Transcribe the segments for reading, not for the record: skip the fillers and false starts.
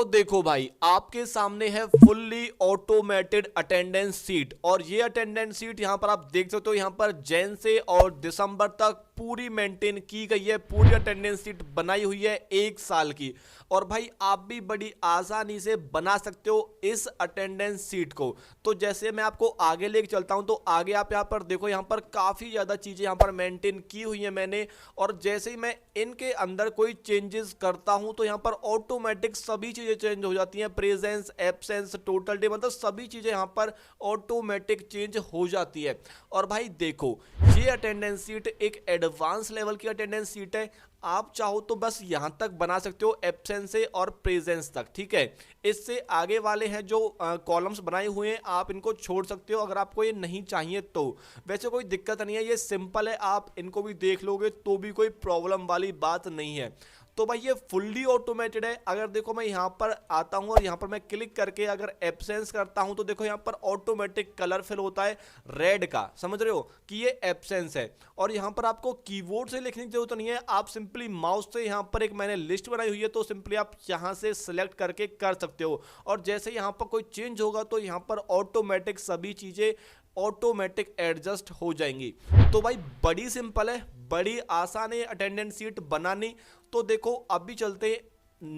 देखो भाई, आपके सामने है फुल्ली ऑटोमेटेड अटेंडेंस सीट। और ये अटेंडेंस सीट यहां पर आप देख सकते हो, यहां पर जैन से और दिसंबर तक पूरी मेंटेन की गई है। पूरी अटेंडेंस सीट बनाई हुई है 1 साल की। और भाई आप भी बड़ी आसानी से बना सकते हो इस अटेंडेंस सीट को। तो जैसे मैं आपको आगे लेके चलता हूं, तो आगे आप यहां पर देखो, यहां पर काफी ज्यादा चीजें यहां पर मेंटेन की हुई है मैंने। और जैसे ही मैं इनके अंदर कोई चेंजेस करता हूं, तो यहां पर ऑटोमेटिक सभी चीजें चेंज हो जाती हैं। प्रेजेंस, एब्सेंस, टोटल डे, मतलब सभी चीजें यहां पर ऑटोमेटिक चेंज हो जाती है। और भाई देखो, ये अटेंडेंस सीट एक एडवांस लेवल की अटेंडेंस सीट है। आप चाहो तो बस यहां तक बना सकते हो, एब्सेंस से और प्रेजेंस तक, ठीक है। इससे आगे वाले हैं जो कॉलम्स बनाए हुए हैं, आप इनको छोड़ सकते हो अगर आपको ये नहीं चाहिए तो। वैसे कोई दिक्कत नहीं है, ये सिंपल है, आप इनको भी देख लोगे तो भी कोई प्रॉब्लम वाली बात नहीं है। तो भाई ये फुल्ली ऑटोमेटेड है। अगर देखो मैं यहां पर आता हूं और यहां पर मैं क्लिक करके अगर एब्सेंस करता हूं, तो देखो यहां पर ऑटोमेटिक कलर फिल होता है रेड का, समझ रहे हो कि ये एब्सेंस है। और यहां पर आपको कीबोर्ड से लिखने की जरूरत नहीं है, आप सिंपली माउस से यहां पर एक मैंने लिस्ट बनाई हुई है, तो सिंपली आप यहां से सिलेक्ट करके कर सकते हो। और जैसे यहां पर कोई चेंज होगा, तो यहां पर ऑटोमेटिक सभी चीजें ऑटोमेटिक एडजस्ट हो जाएंगी। तो भाई बड़ी सिंपल है, बड़ी आसान है अटेंडेंस सीट बनानी। तो देखो अभी चलते हैं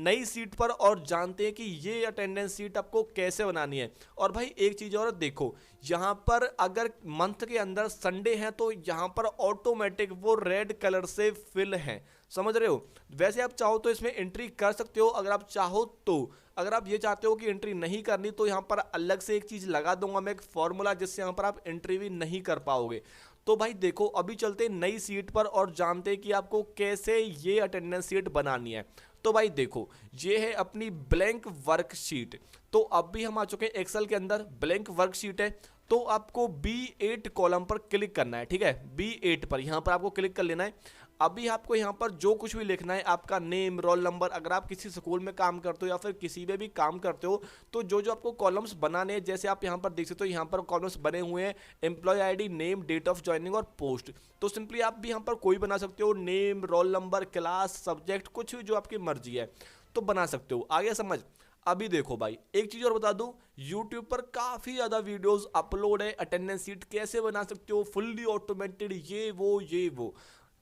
नई सीट पर और जानते हैं कि ये अटेंडेंस सीट आपको कैसे बनानी है। और भाई एक चीज और देखो, यहां पर अगर मंथ के अंदर संडे है, तो यहां पर ऑटोमेटिक वो रेड कलर से फिल है, समझ रहे हो। वैसे आप चाहो तो इसमें एंट्री कर सकते हो, अगर आप चाहो तो। अगर आप ये चाहते हो कि एंट्री नहीं करनी, तो यहां पर अलग से एक चीज लगा दूंगा मैं, एक फॉर्मूला, जिससे यहां पर आप एंट्री भी नहीं कर पाओगे। तो भाई देखो अभी चलते नई सीट पर और जानते हैं कि आपको कैसे ये अटेंडेंस सीट बनानी है। तो भाई देखो, ये है अपनी ब्लैंक वर्कशीट। तो अब भी हम आ चुके हैं एक्सेल के अंदर, ब्लैंक वर्कशीट है। तो आपको B8 कॉलम पर क्लिक करना है, ठीक है। B8 पर यहां पर आपको क्लिक कर लेना है। अभी आपको यहां पर जो कुछ भी लिखना है, आपका नेम, रोल नंबर, अगर आप किसी स्कूल में काम करते हो या फिर किसी में भी काम करते हो, तो जो जो आपको कॉलम्स बनाने हैं, जैसे आप यहां पर देख सकते हो, यहां पर कॉलम्स बने हुए हैं, employ ID, name, date of joining और पोस्ट। तो सिंपली आप भी यहां पर कोई बना सकते हो, name, roll number, class, subject, कुछ भी जो आपकी मर्जी है तो बना सकते हो। आगे समझ। अभी देखो भाई, एक चीज और बता दूं, YouTube पर काफी ज्यादा वीडियोस अपलोड है, अटेंडेंस सीट कैसे बना सकते हो फुल्ली ऑटोमेटेड, ये वो।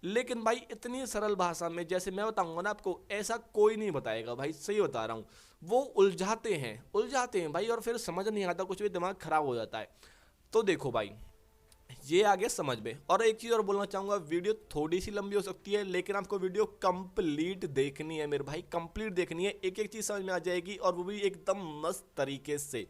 लेकिन भाई इतनी सरल भाषा में जैसे मैं बताऊंगा ना आपको, ऐसा कोई नहीं बताएगा भाई, सही बता रहा हूं। वो उलझाते हैं भाई, और फिर समझ नहीं आता, कुछ भी दिमाग खराब हो जाता है। तो देखो भाई, ये आगे समझ में। और एक चीज और बोलना चाहूंगा, वीडियो थोड़ी सी लंबी हो सकती है, लेकिन आपको वीडियो कंप्लीट देखनी है मेरे भाई, कंप्लीट देखनी है, एक एक चीज समझ में आ जाएगी, और वो भी एकदम मस्त तरीके से।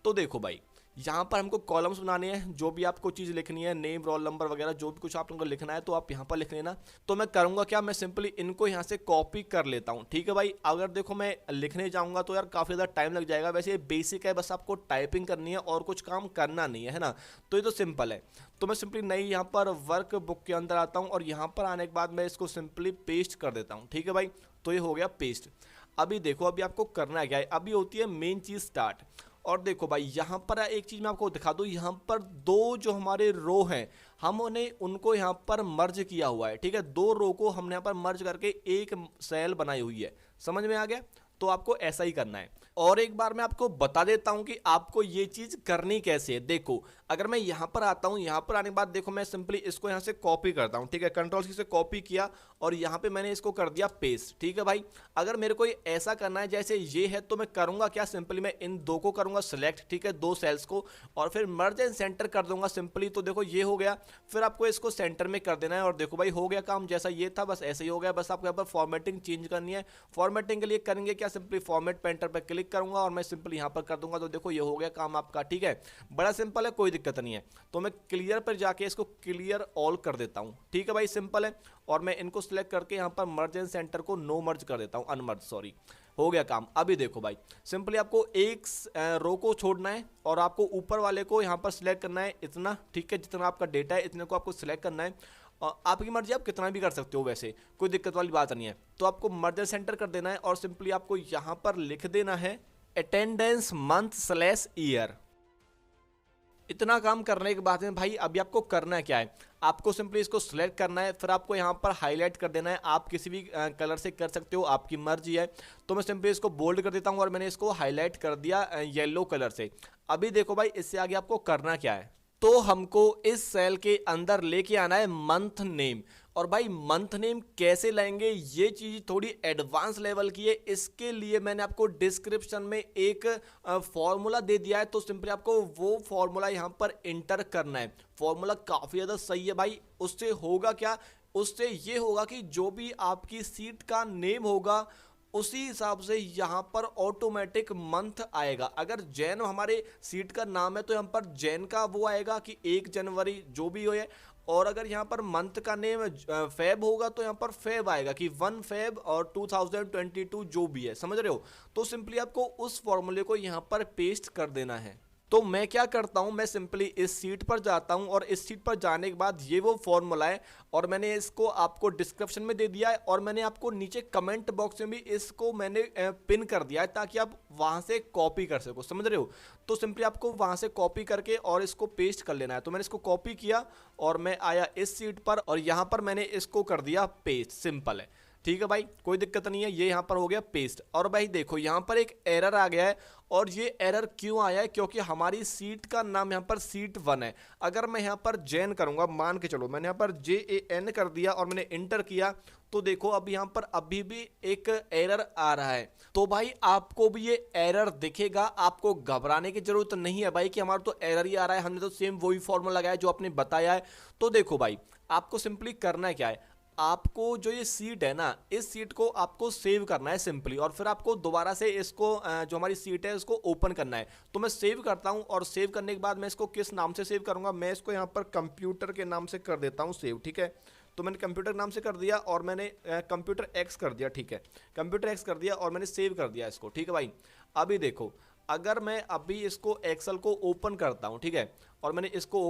तो देखो भाई, यहाँ पर हमको कॉलम्स बनाने हैं, जो भी आपको चीज़ लिखनी है, नेम, रोल नंबर वगैरह, जो भी कुछ आप लोगों को लिखना है, तो आप यहाँ पर लिख लेना। तो मैं करूँगा क्या, मैं सिंपली इनको यहाँ से कॉपी कर लेता हूँ, ठीक है भाई। अगर देखो मैं लिखने जाऊँगा तो यार काफ़ी ज़्यादा टाइम लग जाएगा। वैसे ये बेसिक है, बस आपको टाइपिंग करनी है और कुछ काम करना नहीं है ना। तो ये तो सिंपल है। तो मैं सिंपली नई यहाँ पर वर्क बुक के अंदर आता हूँ, और यहाँ पर आने के बाद मैं इसको सिंपली पेस्ट कर देता हूँ, ठीक है भाई। तो ये हो गया पेस्ट। अभी देखो, अभी आपको करना क्या है, अभी होती है मेन चीज़ स्टार्ट। और देखो भाई, यहाँ पर एक चीज मैं आपको दिखा दूं, यहाँ पर दो जो हमारे रो हैं, हमने उनको यहाँ पर मर्ज किया हुआ है, ठीक है। दो रो को हमने यहाँ पर मर्ज करके एक सेल बनाई हुई है, समझ में आ गया। तो आपको ऐसा ही करना है। और एक बार मैं आपको बता देता हूं कि आपको ये चीज करनी कैसे है। देखो, अगर मैं यहां पर आता हूं, यहां पर आने के बाद देखो, मैं सिंपली इसको यहां से कॉपी करता हूं, ठीक है। कंट्रोल सी से कॉपी किया और यहां पे मैंने इसको कर दिया पेस्ट, ठीक है भाई। अगर मेरे को ऐसा करना है जैसे ये है, तो मैं करूंगा क्या, सिंपली मैं इन दो को करूंगा सिलेक्ट, ठीक है, दो सेल्स को, और फिर मर्ज एंड सेंटर कर दूंगा सिंपली। तो देखो ये हो गया। फिर आपको इसको सेंटर में कर देना है, और देखो भाई हो गया काम, जैसा ये था बस ऐसे ही हो गया। बस आपको यहाँ पर फॉर्मेटिंग चेंज करनी है। फॉर्मेटिंग के लिए करेंगे क्या, सिंपली फॉर्मेट पेंटर पर क्लिक करूंगा और मैं सिंपली यहां पर कर दूंगा। तो देखो ये हो गया काम आपका, ठीक है। बड़ा सिंपल है, कोई दिक्कत नहीं है। तो मैं क्लियर पर जाके इसको क्लियर ऑल कर देता हूं, ठीक है भाई, सिंपल है। और मैं इनको सिलेक्ट करके यहां पर मर्ज एंड सेंटर को नो मर्ज कर देता हूं, अनमर्ज, सॉरी। हो गया काम। अभी देखो भाई, सिंपली आपको एक रो को छोड़ना है, और आपको ऊपर वाले को यहां पर सिलेक्ट करना है इतना, ठीक है, जितना आपका डेटा है इतने को आपको सिलेक्ट करना है। और आपकी मर्जी, आप कितना भी कर सकते हो, वैसे कोई दिक्कत वाली बात नहीं है। तो आपको मर्ज एंड सेंटर कर देना है, और सिंपली आपको यहां पर लिख देना है अटेंडेंस मंथ स्लैश ईयर, इतना काम करने के बाद में भाई अभी आपको करना क्या है, आपको सिंपली इसको सिलेक्ट करना है, फिर आपको यहाँ पर हाईलाइट कर देना है। आप किसी भी कलर से कर सकते हो, आपकी मर्जी है। तो मैं सिंपली इसको बोल्ड कर देता हूँ और मैंने इसको हाईलाइट कर दिया येलो कलर से। अभी देखो भाई इससे आगे आपको करना क्या है, तो हमको इस सेल के अंदर लेके आना है मंथ नेम। और भाई मंथ नेम कैसे लाएंगे, ये चीज थोड़ी एडवांस लेवल की है। इसके लिए मैंने आपको डिस्क्रिप्शन में एक फॉर्मूला दे दिया है, तो सिंपली आपको वो फॉर्मूला यहाँ पर इंटर करना है। फॉर्मूला काफी ज्यादा सही है भाई। उससे होगा क्या, उससे ये होगा कि जो भी आपकी सीट का नेम होगा उसी हिसाब से यहाँ पर ऑटोमेटिक मंथ आएगा। अगर जैन हमारे सीट का नाम है तो यहाँ पर जैन का वो आएगा कि 1 जनवरी जो भी हो है। और अगर यहाँ पर मंथ का नेम फेब होगा तो यहाँ पर फेब आएगा कि 1 फेब और 2022 जो भी है, समझ रहे हो। तो सिंपली आपको उस फॉर्मूले को यहाँ पर पेस्ट कर देना है। तो मैं क्या करता हूं, मैं सिंपली इस सीट पर जाता हूं और इस सीट पर जाने के बाद ये वो फॉर्मूला है और मैंने इसको आपको डिस्क्रिप्शन में दे दिया है और मैंने आपको नीचे कमेंट बॉक्स में भी इसको मैंने पिन कर दिया है ताकि आप वहां से कॉपी कर सको, समझ रहे हो। तो सिंपली आपको वहां से कॉपी करके और इसको पेस्ट कर लेना है। तो मैंने इसको कॉपी किया और मैं आया इस सीट पर और यहां पर मैंने इसको कर दिया पेस्ट। सिंपल है, ठीक है भाई, कोई दिक्कत नहीं है। ये यहाँ पर हो गया पेस्ट। और भाई देखो यहाँ पर एक एरर आ गया है और ये एरर क्यों आया है, क्योंकि हमारी सीट का नाम यहाँ पर सीट 1 है। अगर मैं यहाँ पर जैन करूंगा, मान के चलो मैंने यहाँ पर JAN कर दिया और मैंने इंटर किया, तो देखो अब यहाँ पर अभी भी एक एरर आ रहा है। तो भाई आपको भी ये एरर दिखेगा, आपको घबराने की जरूरत नहीं है भाई कि हमारा तो एरर ही आ रहा है, हमने तो सेम वही फॉर्मूला लगाया जो आपने बताया है। तो देखो भाई आपको सिंपली करना क्या है, आपको जो ये सीट है ना, इस सीट को आपको सेव करना है सिंपली। और फिर आपको दोबारा से इसको जो हमारी सीट है इसको ओपन करना है। तो मैं सेव करता हूं और सेव करने के बाद मैं इसको किस नाम से सेव करूंगा, मैं इसको यहाँ पर कंप्यूटर के नाम से कर देता हूं सेव, ठीक है। तो मैंने कंप्यूटर नाम से कर दिया और मैंने कंप्यूटर एक्स कर दिया, ठीक है। कंप्यूटर एक्स कर दिया और मैंने सेव कर दिया इसको, ठीक है भाई। अभी देखो अगर मैं अभी इसको एक्सेल को ओपन करता हूं, ठीक है, और मैंने इसको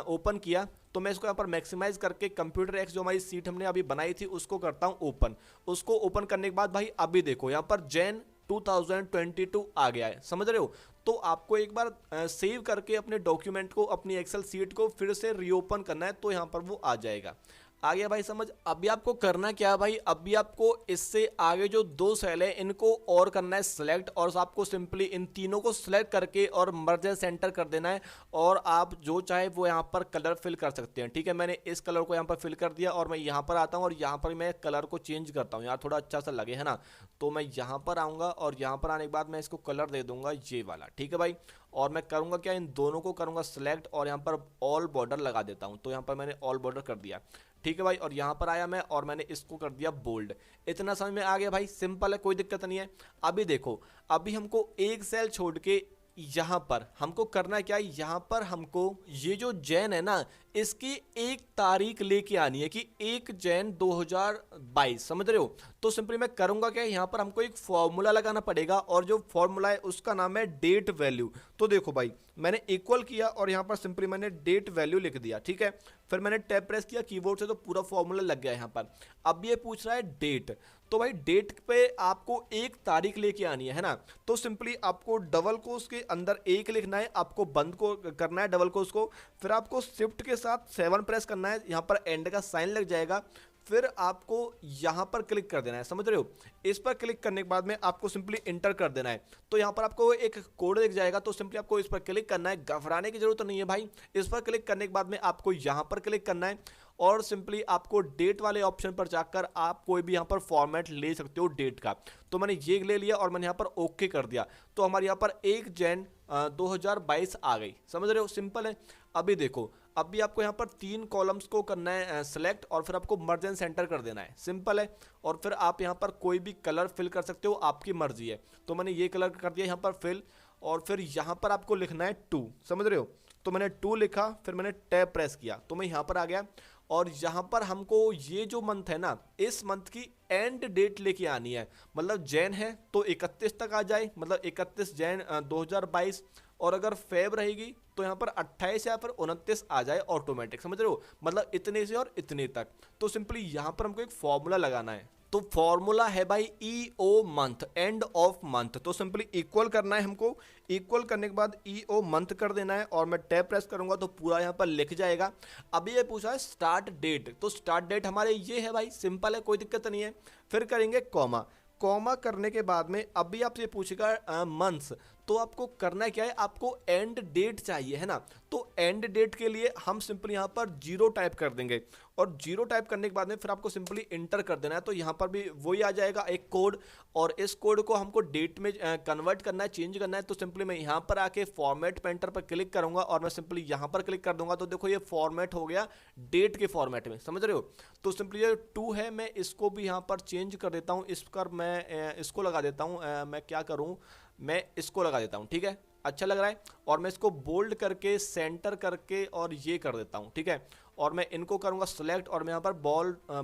ओपन किया, तो मैं इसको यहाँ पर मैक्सिमाइज करके कंप्यूटर एक्स जो हमारी सीट हमने अभी बनाई थी उसको करता हूँ ओपन। उसको ओपन करने के बाद भाई अभी देखो यहाँ पर जैन 2022 आ गया है, समझ रहे हो। तो आपको एक बार सेव करके अपने डॉक्यूमेंट को, अपनी एक्सेल सीट को फिर से रीओपन करना है, तो यहाँ पर वो आ जाएगा। आ गया भाई समझ। अभी आपको करना क्या है भाई, अभी आपको इससे आगे जो 2 सेल है इनको और करना है सिलेक्ट, और आपको सिंपली इन तीनों को सिलेक्ट करके और मर्ज सेंटर कर देना है। और आप जो चाहे वो यहाँ पर कलर फिल कर सकते हैं, ठीक है। मैंने इस कलर को यहाँ पर फिल कर दिया और मैं यहाँ पर आता हूँ और यहाँ पर मैं कलर को चेंज करता हूँ यार, थोड़ा अच्छा सा लगे, है ना। तो मैं यहाँ पर आऊँगा और यहाँ पर आने के बाद मैं इसको कलर दे दूंगा ये वाला, ठीक है भाई। और मैं करूँगा क्या, इन दोनों को करूँगा सिलेक्ट और यहाँ पर ऑल बॉर्डर लगा देता हूँ। तो यहाँ पर मैंने ऑल बॉर्डर कर दिया, ठीक है भाई। और यहाँ पर आया मैं और मैंने इसको कर दिया बोल्ड। इतना समझ में आ गया भाई, सिंपल है, कोई दिक्कत नहीं है। अभी देखो अभी हमको एक सेल छोड़ के यहाँ पर हमको करना क्या है, यहाँ पर हमको ये जो जैन है ना इसकी 1 तारीख लेके आनी है कि 1 जैन 2022, समझ रहे हो। तो सिंपली मैं करूंगा क्या, यहाँ पर हमको एक फॉर्मूला लगाना पड़ेगा और जो फॉर्मूला है उसका नाम है डेट वैल्यू। तो देखो भाई मैंने इक्वल किया और यहाँ पर सिंपली मैंने डेट वैल्यू लिख दिया, ठीक है। फिर मैंने टैब प्रेस किया कीबोर्ड से, तो पूरा फॉर्मूला लग गया यहाँ पर। अब ये पूछ रहा है डेट, तो भाई डेट पे आपको 1 तारीख लेके आनी है ना। तो सिंपली आपको डबल कोस के अंदर 1 लिखना है, आपको बंद को करना है डबल कोस को, फिर आपको शिफ्ट के साथ 7 प्रेस करना है, यहाँ पर एंड का साइन लग जाएगा। फिर आपको यहाँ पर क्लिक कर देना है, समझ रहे हो। इस पर क्लिक करने के बाद में आपको सिंपली इंटर कर देना है। तो यहाँ पर आपको एक कोड दिख जाएगा, तो सिंपली आपको इस पर क्लिक करना है, घबराने की जरूरत नहीं है भाई। इस पर क्लिक करने के बाद में आपको यहाँ पर क्लिक करना है और सिंपली आपको डेट वाले ऑप्शन पर जाकर आप कोई भी यहाँ पर फॉर्मेट ले सकते हो डेट का। तो मैंने ये ले लिया और मैंने यहाँ पर ओके कर दिया, तो हमारे यहाँ पर 1 जैन 2022 आ गई, समझ रहे हो, सिंपल है। अभी देखो अभी आपको यहाँ पर 3 कॉलम्स को करना है सेलेक्ट और फिर आपको मर्ज एंड सेंटर कर देना है, सिंपल है। और फिर आप यहाँ पर कोई भी कलर फिल कर सकते हो, आपकी मर्जी है। तो मैंने ये कलर कर दिया यहाँ पर फिल और फिर यहाँ पर आपको लिखना है 2, समझ रहे हो। तो मैंने 2 लिखा, फिर मैंने टैब प्रेस किया, तो मैं यहाँ पर आ गया। और यहाँ पर हमको ये जो मंथ है ना, इस मंथ की एंड डेट लेके आनी है। मतलब जैन है तो 31 तक आ जाए, मतलब 31 जैन 2022। और अगर फेब रहेगी तो यहाँ पर 28 या फिर 29 आ जाए ऑटोमेटिक, समझ रहे हो, मतलब इतने से और इतने तक। तो सिंपली यहाँ पर हमको एक फॉर्मूला लगाना है, तो फॉर्मूला है भाई EO month, end of month. तो सिंपली इक्वल करना है हमको, इक्वल करने के बाद EO मंथ कर देना है और मैं टैब प्रेस करूंगा तो पूरा यहाँ पर लिख जाएगा। अभी ये पूछा है स्टार्ट डेट, तो स्टार्ट डेट हमारे ये है भाई, सिंपल है, कोई दिक्कत नहीं है। फिर करेंगे कॉमा, कॉमा करने के बाद में अभी आपसे पूछेगा मंथ्स, तो आपको करना क्या है, आपको एंड डेट चाहिए है ना। तो एंड डेट के लिए हम सिंपली यहाँ पर 0 टाइप कर देंगे और 0 टाइप करने के बाद में फिर आपको सिंपली इंटर कर देना है। तो यहाँ पर भी वही आ जाएगा एक कोड, और इस कोड को हमको डेट में कन्वर्ट करना है, चेंज करना है। तो सिंपली मैं यहाँ पर आके फॉर्मेट पेंटर पर क्लिक करूंगा और मैं सिंपली यहाँ पर क्लिक कर दूंगा, तो देखो ये फॉर्मेट हो गया डेट के फॉर्मेट में, समझ रहे हो। तो सिंपली ये 2 है, मैं इसको भी यहाँ पर चेंज कर देता हूँ, इस पर मैं इसको लगा देता हूँ, मैं क्या करूँ, मैं इसको लगा देता हूँ, ठीक है, अच्छा लग रहा है। और मैं इसको बोल्ड करके सेंटर करके और ये कर देता हूँ, ठीक है। और मैं इनको करूँगा सिलेक्ट और मैं यहाँ पर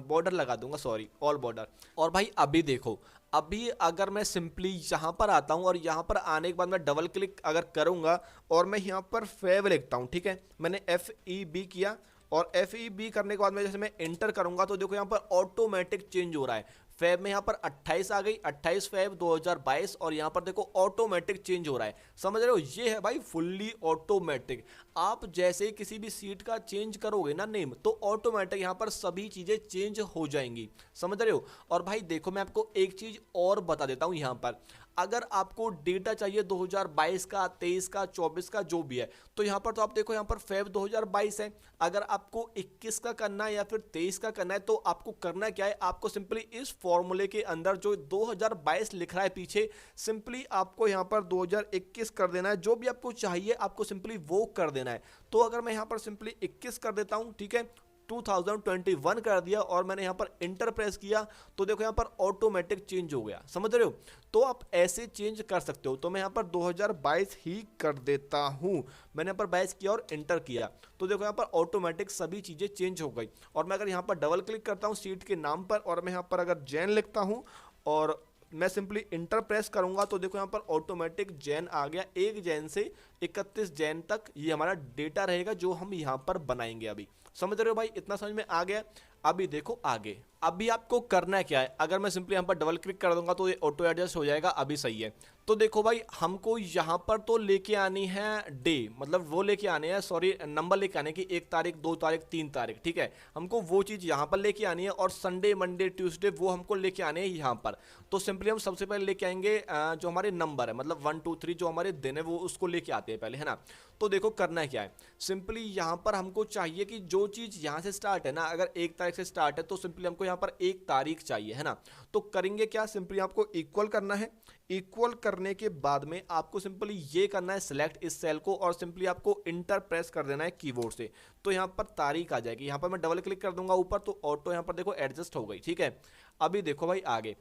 बॉर्डर लगा दूंगा, सॉरी ऑल बॉर्डर। और भाई अभी देखो, अभी अगर मैं सिंपली यहाँ पर आता हूँ और यहाँ पर आने के बाद मैं डबल क्लिक अगर करूँगा और मैं यहाँ पर फेब लिखता हूँ, ठीक है, मैंने FEB किया और FEB करने के बाद में जैसे मैं एंटर करूँगा तो देखो यहाँ पर ऑटोमेटिक चेंज हो रहा है। फेब में यहाँ पर 28 आ गई, 28 फेब 2022, और यहाँ पर देखो ऑटोमेटिक चेंज हो रहा है, समझ रहे हो। ये है भाई फुल्ली ऑटोमेटिक। आप जैसे ही किसी भी सीट का चेंज करोगे ना नेम, तो ऑटोमेटिक यहाँ पर सभी चीज़ें चेंज हो जाएंगी, समझ रहे हो। और भाई देखो मैं आपको एक चीज़ और बता देता हूँ, यहाँ पर अगर आपको डेटा चाहिए 2022 का, 23 का, 24 का, जो भी है, तो यहाँ पर तो आप देखो यहाँ पर फेब 2022 है। अगर आपको 21 का करना है या फिर 23 का करना है, तो आपको करना क्या है, आपको सिंपली इस फॉर्मूले के अंदर जो 2022 लिख रहा है पीछे, सिंपली आपको यहाँ पर 2021 कर देना है। जो भी आपको चाहिए आपको सिंपली वो कर देना है। तो अगर मैं यहाँ पर सिंपली 21 कर देता हूँ, ठीक है, 2021 कर दिया और मैंने यहाँ पर इंटर प्रेस किया, तो देखो यहाँ पर ऑटोमेटिक चेंज हो गया, समझ रहे हो। तो आप ऐसे चेंज कर सकते हो। तो मैं यहाँ पर 2022 ही कर देता हूँ, मैंने यहाँ पर 22 किया और इंटर किया, तो देखो यहाँ पर ऑटोमेटिक सभी चीज़ें चेंज हो गई। और मैं अगर यहाँ पर डबल क्लिक करता हूँ सीट के नाम पर और मैं यहाँ पर अगर जैन लिखता हूँ और मैं सिंपली इंटर प्रेस करूंगा, तो देखो यहाँ पर ऑटोमेटिक जैन आ गया। 1 जैन से 31 जैन तक ये हमारा डेटा रहेगा जो हम यहाँ पर बनाएंगे। अभी समझ रहे हो भाई, इतना समझ में आ गया। अभी देखो आगे, अभी आपको करना क्या है, अगर मैं सिंपली यहाँ पर डबल क्लिक कर दूंगा तो ये ऑटो एडजस्ट हो जाएगा। अभी सही है। तो देखो भाई हमको यहाँ पर तो लेके आनी है डे, मतलब वो लेके आने हैं, सॉरी नंबर लेके आने की 1 तारीख, 2 तारीख, 3 तारीख, ठीक है, हमको वो चीज़ यहाँ पर लेके आनी है। और संडे, मंडे, ट्यूसडे वो हमको लेके आने हैं यहाँ पर। तो सिंपली हम सबसे पहले लेके आएंगे जो हमारे नंबर है, मतलब 1 2 3 जो हमारे दिन है वो उसको लेके आते हैं पहले, है ना। तो देखो करना क्या है, सिंपली यहाँ पर हमको चाहिए कि जो चीज़ यहाँ से स्टार्ट है ना, अगर 1 तारीख से स्टार्ट है तो सिंपली हमको यहाँ पर 1 तारीख चाहिए, है ना। तो करेंगे क्या, सिंपली आपको इक्वल करना है। इक्वल करने के बाद में आपको सिंपली ये करना है सिलेक्ट इस सेल को और सिंपली आपको इंटर प्रेस कर देना है कीबोर्ड से। तो यहाँ पर तारीख आ जाएगी, यहाँ पर मैं डबल क्लिक कर दूंगा ऊपर तो ऑटो यहाँ पर देखो एडजस्ट हो गई, ठीक है। अभी देखो भाई आगे,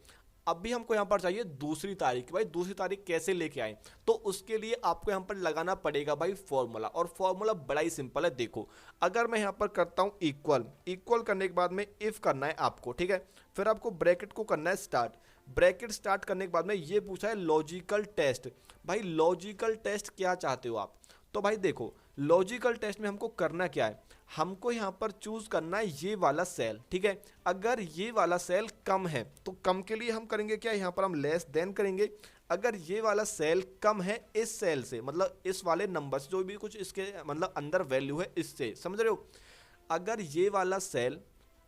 अभी हमको यहाँ पर चाहिए दूसरी तारीख। भाई दूसरी तारीख कैसे लेके आए, तो उसके लिए आपको यहाँ पर लगाना पड़ेगा भाई फॉर्मूला। और फॉर्मूला बड़ा ही सिंपल है। देखो अगर मैं यहाँ पर करता हूँ इक्वल, इक्वल करने के बाद में इफ करना है आपको, ठीक है, फिर आपको ब्रैकेट को करना है स्टार्ट। ब्रैकेट स्टार्ट करने के बाद में ये पूछा है लॉजिकल टेस्ट। भाई लॉजिकल टेस्ट क्या चाहते हो आप, तो भाई देखो लॉजिकल टेस्ट में हमको करना क्या है, हमको यहाँ पर चूज करना है ये वाला सेल, ठीक है। अगर ये वाला सेल कम है तो कम के लिए हम करेंगे क्या, यहाँ पर हम लेस देन करेंगे। अगर ये वाला सेल कम है इस सेल से, मतलब इस वाले नंबर से, जो भी कुछ इसके मतलब अंदर वैल्यू है इससे, समझ रहे हो। अगर ये वाला सेल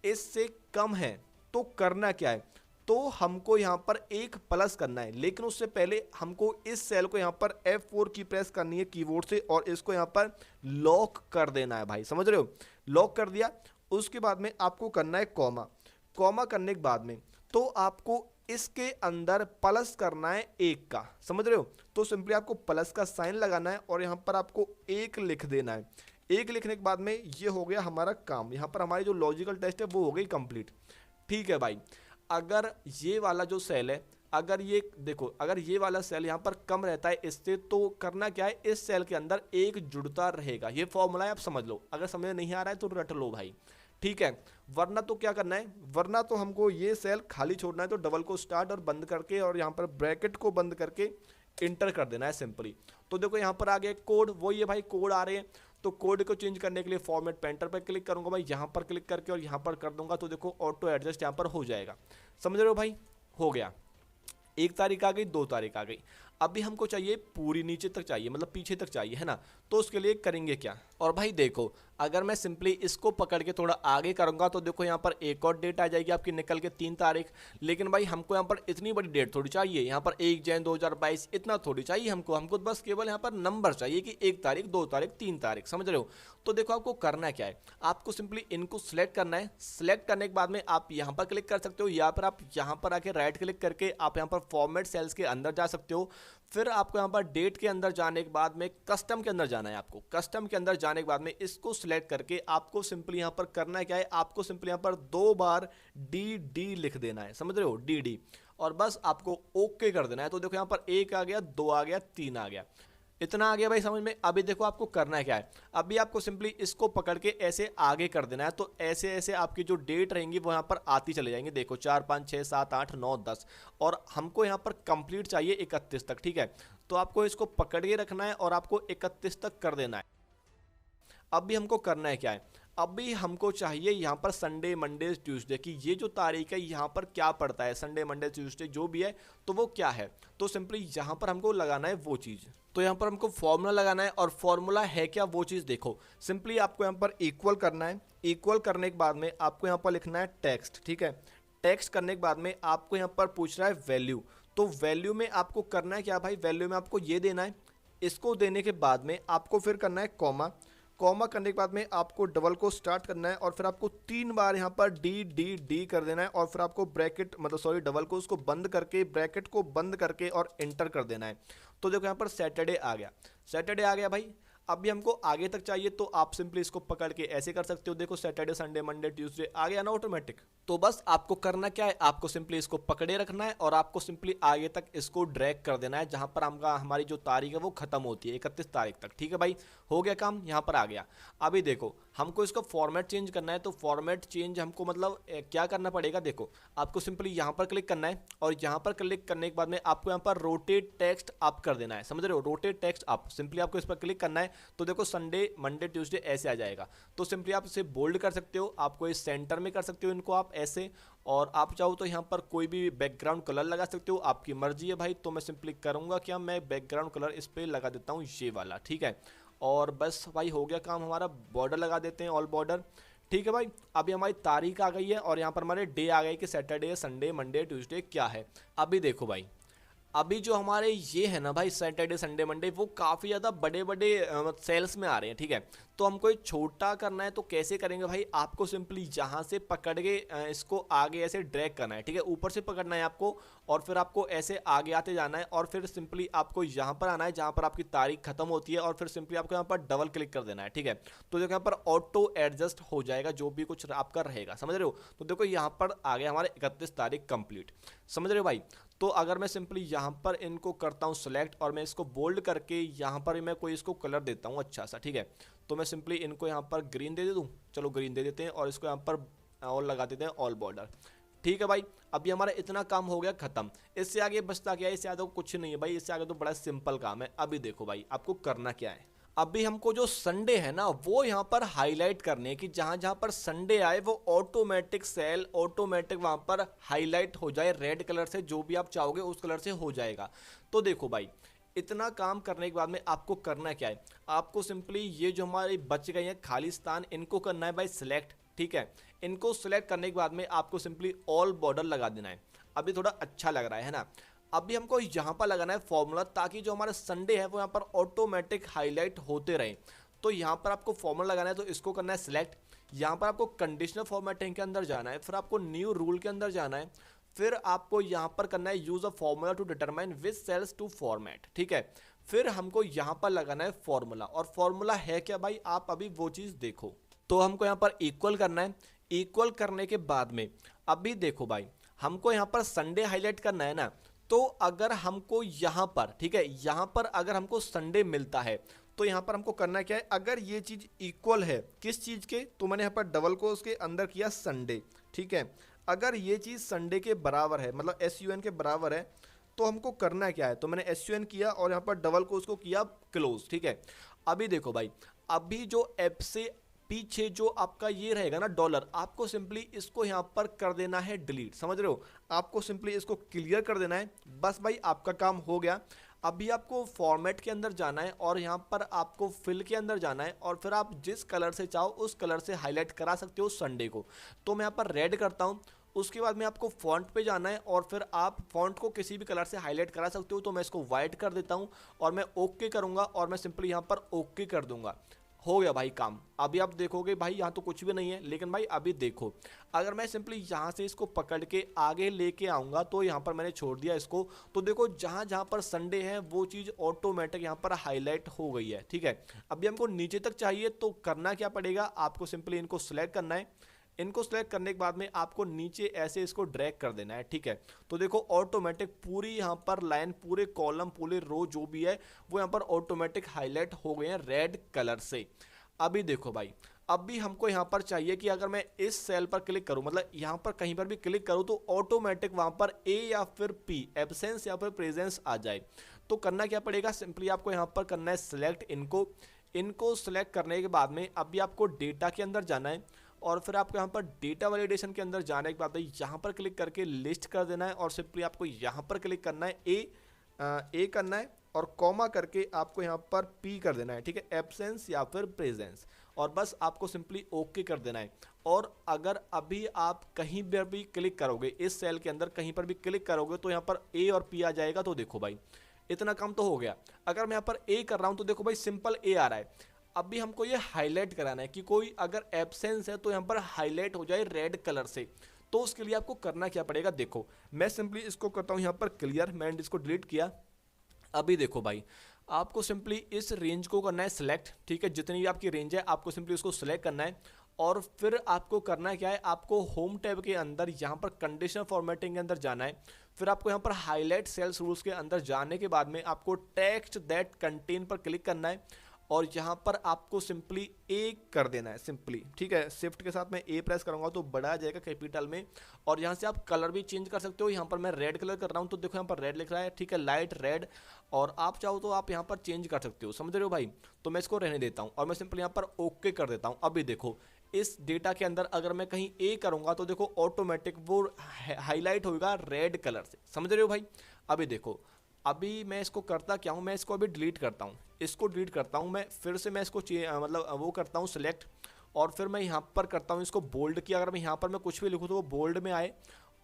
इससे कम है तो करना क्या है, तो हमको यहाँ पर एक प्लस करना है। लेकिन उससे पहले हमको इस सेल को यहाँ पर F4 की प्रेस करनी है कीबोर्ड से और इसको यहाँ पर लॉक कर देना है भाई, समझ रहे हो। लॉक कर दिया, उसके बाद में आपको करना है कॉमा। कॉमा करने के बाद में तो आपको इसके अंदर प्लस करना है 1 का, समझ रहे हो। तो सिंपली आपको प्लस का साइन लगाना है और यहाँ पर आपको 1 लिख देना है। 1 लिखने के बाद में ये हो गया हमारा काम। यहाँ पर हमारी जो लॉजिकल टेस्ट है वो हो गई कंप्लीट, ठीक है भाई। अगर ये वाला जो सेल है, अगर ये देखो, अगर ये वाला सेल यहाँ पर कम रहता है इससे, तो करना क्या है, इस सेल के अंदर 1 जुड़ता रहेगा। ये फॉर्मूला है, आप समझ लो। अगर समझ में नहीं आ रहा है तो रट लो भाई, ठीक है। वरना तो क्या करना है, वरना तो हमको ये सेल खाली छोड़ना है। तो डबल को स्टार्ट और बंद करके और यहाँ पर ब्रैकेट को बंद करके इंटर कर देना है सिंपली। तो देखो यहाँ पर आ गया कोड, वही है भाई, कोड आ रहे हैं। तो कोड को चेंज करने के लिए फॉर्मेट पेंटर पर क्लिक करूंगा भाई, यहाँ पर क्लिक करके और यहाँ पर कर दूंगा, तो देखो ऑटो एडजस्ट यहाँ पर हो जाएगा। समझ रहे हो भाई, हो गया। 1 तारीख आ गई, 2 तारीख आ गई। अभी हमको चाहिए पूरी नीचे तक चाहिए, मतलब पीछे तक चाहिए, है ना। तो उसके लिए करेंगे क्या, और भाई देखो अगर मैं सिंपली इसको पकड़ के थोड़ा आगे करूंगा तो देखो यहाँ पर एक और डेट आ जाएगी आपकी निकल के 3 तारीख। लेकिन भाई हमको यहाँ पर इतनी बड़ी डेट थोड़ी चाहिए, यहाँ पर 1 जनवरी 2022 इतना थोड़ी चाहिए हमको बस केवल यहाँ पर नंबर चाहिए कि 1 तारीख, 2 तारीख, 3 तारीख। समझ रहे हो। तो देखो आपको करना क्या है, आपको सिंपली इनको सिलेक्ट करना है। सिलेक्ट करने के बाद में आप यहाँ पर क्लिक कर सकते हो, या फिर आप यहाँ पर आके राइट क्लिक करके आप यहाँ पर फॉर्मेट सेल्स के अंदर जा सकते हो। फिर आपको यहाँ पर डेट के अंदर जाने के बाद में कस्टम के अंदर जाना है। आपको कस्टम के अंदर जाने के बाद में इसको सिलेक्ट करके आपको सिंपली यहाँ पर करना क्या है, आपको सिंपली यहाँ पर 2 बार डी लिख देना है। समझ रहे हो, डी, और बस आपको ओके कर देना है। तो देखो यहाँ पर 1 आ गया, 2 आ गया, 3 आ गया, इतना आ गया भाई समझ में। अभी देखो आपको करना है क्या है, अभी आपको सिंपली इसको पकड़ के ऐसे आगे कर देना है। तो ऐसे ऐसे आपकी जो डेट रहेंगी वो यहाँ पर आती चले जाएंगे। देखो 4, 5, 6, 7, 8, 9, 10, और हमको यहाँ पर कंप्लीट चाहिए 31 तक। ठीक है, तो आपको इसको पकड़ के रखना है और आपको 31 तक कर देना है। अभी हमको करना है क्या है, अभी हमको चाहिए यहाँ पर संडे, मंडे, ट्यूसडे की ये जो तारीख है यहाँ पर क्या पड़ता है, संडे, मंडे, ट्यूसडे जो भी है तो वो क्या है। तो सिंपली यहाँ पर हमको लगाना है वो चीज़। तो यहाँ पर हमको फॉर्मूला लगाना है, और फॉर्मूला है क्या वो चीज़ देखो। सिंपली आपको यहाँ पर इक्वल करना है। इक्वल करने के बाद में आपको यहाँ पर लिखना है टेक्स्ट। ठीक है, टेक्स्ट करने के बाद में आपको यहाँ पर पूछ रहा है वैल्यू। तो वैल्यू में आपको करना है क्या भाई, वैल्यू में आपको ये देना है। इसको देने के बाद में आपको फिर करना है कॉमा। कॉमा करने के बाद में आपको डबल को स्टार्ट करना है, और फिर आपको 3 बार यहाँ पर डी कर देना है, और फिर आपको ब्रैकेट मतलब सॉरी डबल को उसको बंद करके, ब्रैकेट को बंद करके और एंटर कर देना है। तो देखो यहाँ पर सैटरडे आ गया, सैटरडे आ गया भाई। अभी हमको आगे तक चाहिए तो आप सिंपली इसको पकड़ के ऐसे कर सकते हो। देखो सैटरडे, संडे, मंडे, ट्यूसडे आ गया ना ऑटोमेटिक। तो बस आपको करना क्या है, आपको सिंपली इसको पकड़े रखना है और आपको सिंपली आगे तक इसको ड्रैग कर देना है, जहां पर हमारी जो तारीख है वो खत्म होती है 31 तारीख तक। ठीक है भाई, हो गया काम, यहाँ पर आ गया। अभी देखो हमको इसका फॉर्मेट चेंज करना है। तो फॉर्मेट चेंज हमको मतलब क्या करना पड़ेगा, देखो आपको सिंपली यहाँ पर क्लिक करना है, और यहाँ पर क्लिक करने के बाद में आपको यहाँ पर रोटेट टेक्स्ट अप कर देना है। समझ रहे हो, रोटेट टेक्स्ट अप, सिंपली आपको इस पर क्लिक करना है। तो देखो संडे, मंडे, ट्यूसडे ऐसे आ जाएगा। तो सिंपली आप इसे बोल्ड कर सकते हो, आपको इस सेंटर में कर सकते हो इनको आप ऐसे, और आप चाहो तो यहाँ पर कोई भी बैकग्राउंड कलर लगा सकते हो, आपकी मर्जी है भाई। तो मैं सिंपली करूँगा क्या, मैं बैकग्राउंड कलर इस पर लगा देता हूँ ये वाला। ठीक है, और बस भाई हो गया काम हमारा। बॉर्डर लगा देते हैं, ऑल बॉर्डर। ठीक है भाई, अभी हमारी तारीख आ गई है, और यहाँ पर हमारे डे आ गए कि सैटरडे, संडे, मंडे, ट्यूसडे क्या है। अभी देखो भाई, अभी जो हमारे ये है ना भाई सैटरडे, संडे, मंडे, वो काफ़ी ज़्यादा बड़े बड़े सेल्स में आ रहे हैं। ठीक है, तो हमको ये छोटा करना है। तो कैसे करेंगे भाई, आपको सिंपली यहाँ से पकड़ के इसको आगे ऐसे ड्रैग करना है। ठीक है, ऊपर से पकड़ना है आपको, और फिर आपको ऐसे आगे आते जाना है, और फिर सिंपली आपको यहाँ पर आना है जहाँ पर आपकी तारीख खत्म होती है, और फिर सिंपली आपको यहाँ पर डबल क्लिक कर देना है। ठीक है, तो देखो यहाँ पर ऑटो एडजस्ट हो जाएगा जो भी कुछ आपका रहेगा। समझ रहे हो। तो देखो यहाँ पर आ गया हमारे 31 तारीख कंप्लीट। समझ रहे हो भाई। तो अगर मैं सिंपली यहाँ पर इनको करता हूँ सेलेक्ट, और मैं इसको बोल्ड करके यहाँ पर मैं कोई इसको कलर देता हूँ अच्छा सा। ठीक है, तो मैं सिंपली इनको यहाँ पर ग्रीन दे दूँ, चलो ग्रीन दे देते हैं, और इसको यहाँ पर और लगा देते हैं ऑल बॉर्डर। ठीक है भाई, अभी हमारा इतना काम हो गया खत्म। इससे आगे बचता क्या है, इससे आगे कुछ नहीं है भाई, इससे आगे तो बड़ा सिंपल काम है। अभी देखो भाई आपको करना क्या है, अभी हमको जो संडे है ना वो यहाँ पर हाईलाइट करने है कि जहाँ जहाँ पर संडे आए वो ऑटोमेटिक सेल ऑटोमेटिक वहाँ पर हाईलाइट हो जाए रेड कलर से, जो भी आप चाहोगे उस कलर से हो जाएगा। तो देखो भाई, इतना काम करने के बाद में आपको करना क्या है, आपको सिंपली ये जो हमारे बच गए हैं खाली स्थान, इनको करना है भाई सिलेक्ट। ठीक है, इनको सिलेक्ट करने के बाद में आपको सिंपली ऑल बॉर्डर लगा देना है। अभी थोड़ा अच्छा लग रहा है ना। अभी हमको यहाँ पर लगाना है फॉर्मूला, ताकि जो हमारा संडे है वो यहाँ पर ऑटोमेटिक हाईलाइट होते रहे। तो यहाँ पर आपको फॉर्मूला लगाना है, तो इसको करना है सिलेक्ट। यहाँ पर आपको कंडीशनल फॉर्मेटिंग के अंदर जाना है, फिर आपको न्यू रूल के अंदर जाना है, फिर आपको यहाँ पर करना है use a formula to determine which cells to format. ठीक है, फिर हमको यहाँ पर लगाना है फॉर्मूला, और फॉर्मूला है क्या भाई, आप अभी वो चीज़ देखो। तो हमको यहाँ पर इक्वल करना है। इक्वल करने के बाद में अभी देखो भाई, हमको यहाँ पर संडे हाईलाइट करना है ना। तो अगर हमको यहाँ पर, ठीक है, यहाँ पर अगर हमको संडे मिलता है तो यहाँ पर हमको करना क्या है, अगर ये चीज़ इक्वल है किस चीज़ के, तो मैंने यहाँ पर डबल को उसके अंदर किया संडे। ठीक है, अगर ये चीज़ संडे के बराबर है, मतलब SUN के बराबर है, तो हमको करना क्या है, तो मैंने SUN किया और यहाँ पर डबल को उसको किया क्लोज, ठीक है। अभी देखो भाई, अभी जो ऐप से पीछे जो आपका ये रहेगा ना डॉलर, आपको सिंपली इसको यहाँ पर कर देना है डिलीट, समझ रहे हो, आपको सिंपली इसको क्लियर कर देना है, बस भाई आपका काम हो गया। अभी आपको फॉर्मेट के अंदर जाना है और यहाँ पर आपको फिल के अंदर जाना है और फिर आप जिस कलर से चाहो उस कलर से हाईलाइट करा सकते हो संडे को। तो मैं यहाँ पर रेड करता हूँ, उसके बाद में आपको फॉन्ट पे जाना है और फिर आप फॉन्ट को किसी भी कलर से हाईलाइट करा सकते हो। तो मैं इसको वाइट कर देता हूँ और मैं ओके करूँगा और मैं सिंपली यहाँ पर ओके कर दूंगा। हो गया भाई काम। अभी आप देखोगे भाई यहाँ तो कुछ भी नहीं है, लेकिन भाई अभी देखो, अगर मैं सिंपली यहाँ से इसको पकड़ के आगे लेके आऊँगा तो यहाँ पर मैंने छोड़ दिया इसको, तो देखो जहाँ जहाँ पर संडे है वो चीज़ ऑटोमेटिक यहाँ पर हाईलाइट हो गई है, ठीक है। अभी हमको नीचे तक चाहिए तो करना क्या पड़ेगा, आपको सिंपली इनको सिलेक्ट करना है। इनको सेलेक्ट करने के बाद में आपको नीचे ऐसे इसको ड्रैग कर देना है, ठीक है। तो देखो ऑटोमेटिक पूरी यहाँ पर लाइन, पूरे कॉलम, पूरे रो जो भी है वो यहाँ पर ऑटोमेटिक हाईलाइट हो गए हैं रेड कलर से। अभी देखो भाई, अभी हमको यहाँ पर चाहिए कि अगर मैं इस सेल पर क्लिक करूँ, मतलब यहाँ पर कहीं पर भी क्लिक करूँ तो ऑटोमेटिक वहाँ पर ए या फिर पी, एब्सेंस या फिर प्रेजेंस आ जाए। तो करना क्या पड़ेगा, सिंपली आपको यहाँ पर करना है सिलेक्ट इनको सिलेक्ट करने के बाद में अभी आपको डेटा के अंदर जाना है और फिर आपको यहाँ पर डेटा वैलिडेशन के अंदर जाने के बाद यहाँ पर क्लिक करके लिस्ट कर देना है और सिंपली आपको यहाँ पर क्लिक करना है ए करना है और कॉमा करके आपको यहाँ पर पी कर देना है, ठीक है, एब्सेंस या फिर प्रेजेंस, और बस आपको सिंपली ओके कर देना है। और अगर अभी आप कहीं पर भी क्लिक करोगे, इस सेल के अंदर कहीं पर भी क्लिक करोगे तो यहाँ पर ए और पी आ जाएगा। तो देखो भाई इतना काम तो हो गया। अगर मैं यहाँ पर ए कर रहा हूँ तो देखो भाई सिंपल ए आ रहा है। अभी हमको ये हाईलाइट कराना है कि कोई अगर एब्सेंस है तो यहाँ पर हाईलाइट हो जाए रेड कलर से। तो उसके लिए आपको करना क्या पड़ेगा, देखो मैं सिंपली इसको करता हूँ यहाँ पर क्लियर, मैंने इसको डिलीट किया। अभी देखो भाई, आपको सिंपली इस रेंज को करना है सिलेक्ट, ठीक है, जितनी भी आपकी रेंज है आपको सिंपली उसको सिलेक्ट करना है और फिर आपको करना क्या है, आपको होम टैब के अंदर यहाँ पर कंडीशनल फॉर्मेटिंग के अंदर जाना है। फिर आपको यहाँ पर हाईलाइट सेल्स रूल्स के अंदर जाने के बाद में आपको टेक्स्ट दैट कंटेन पर क्लिक करना है और यहाँ पर आपको सिंपली ए कर देना है सिंपली, ठीक है। शिफ्ट के साथ मैं ए प्रेस करूँगा तो बड़ा आ जाएगा कैपिटल में। और यहाँ से आप कलर भी चेंज कर सकते हो। यहाँ पर मैं रेड कलर कर रहा हूँ तो देखो यहाँ पर रेड लिख रहा है, ठीक है, लाइट रेड। और आप चाहो तो आप यहाँ पर चेंज कर सकते हो, समझ रहे हो भाई। तो मैं इसको रहने देता हूँ और मैं सिंपली यहाँ पर ओके कर देता हूँ। अभी देखो इस डेटा के अंदर अगर मैं कहीं ए करूँगा तो देखो ऑटोमेटिक वो हाईलाइट होगा रेड कलर से, समझ रहे हो भाई। अभी देखो, अभी मैं इसको करता क्या हूँ, मैं इसको अभी डिलीट करता हूँ, इसको डिलीट करता हूँ मैं, फिर से मैं इसको मतलब वो करता हूँ सिलेक्ट और फिर मैं यहाँ पर करता हूँ इसको बोल्ड किया। अगर मैं यहाँ पर मैं कुछ भी लिखूँ तो वो बोल्ड में आए,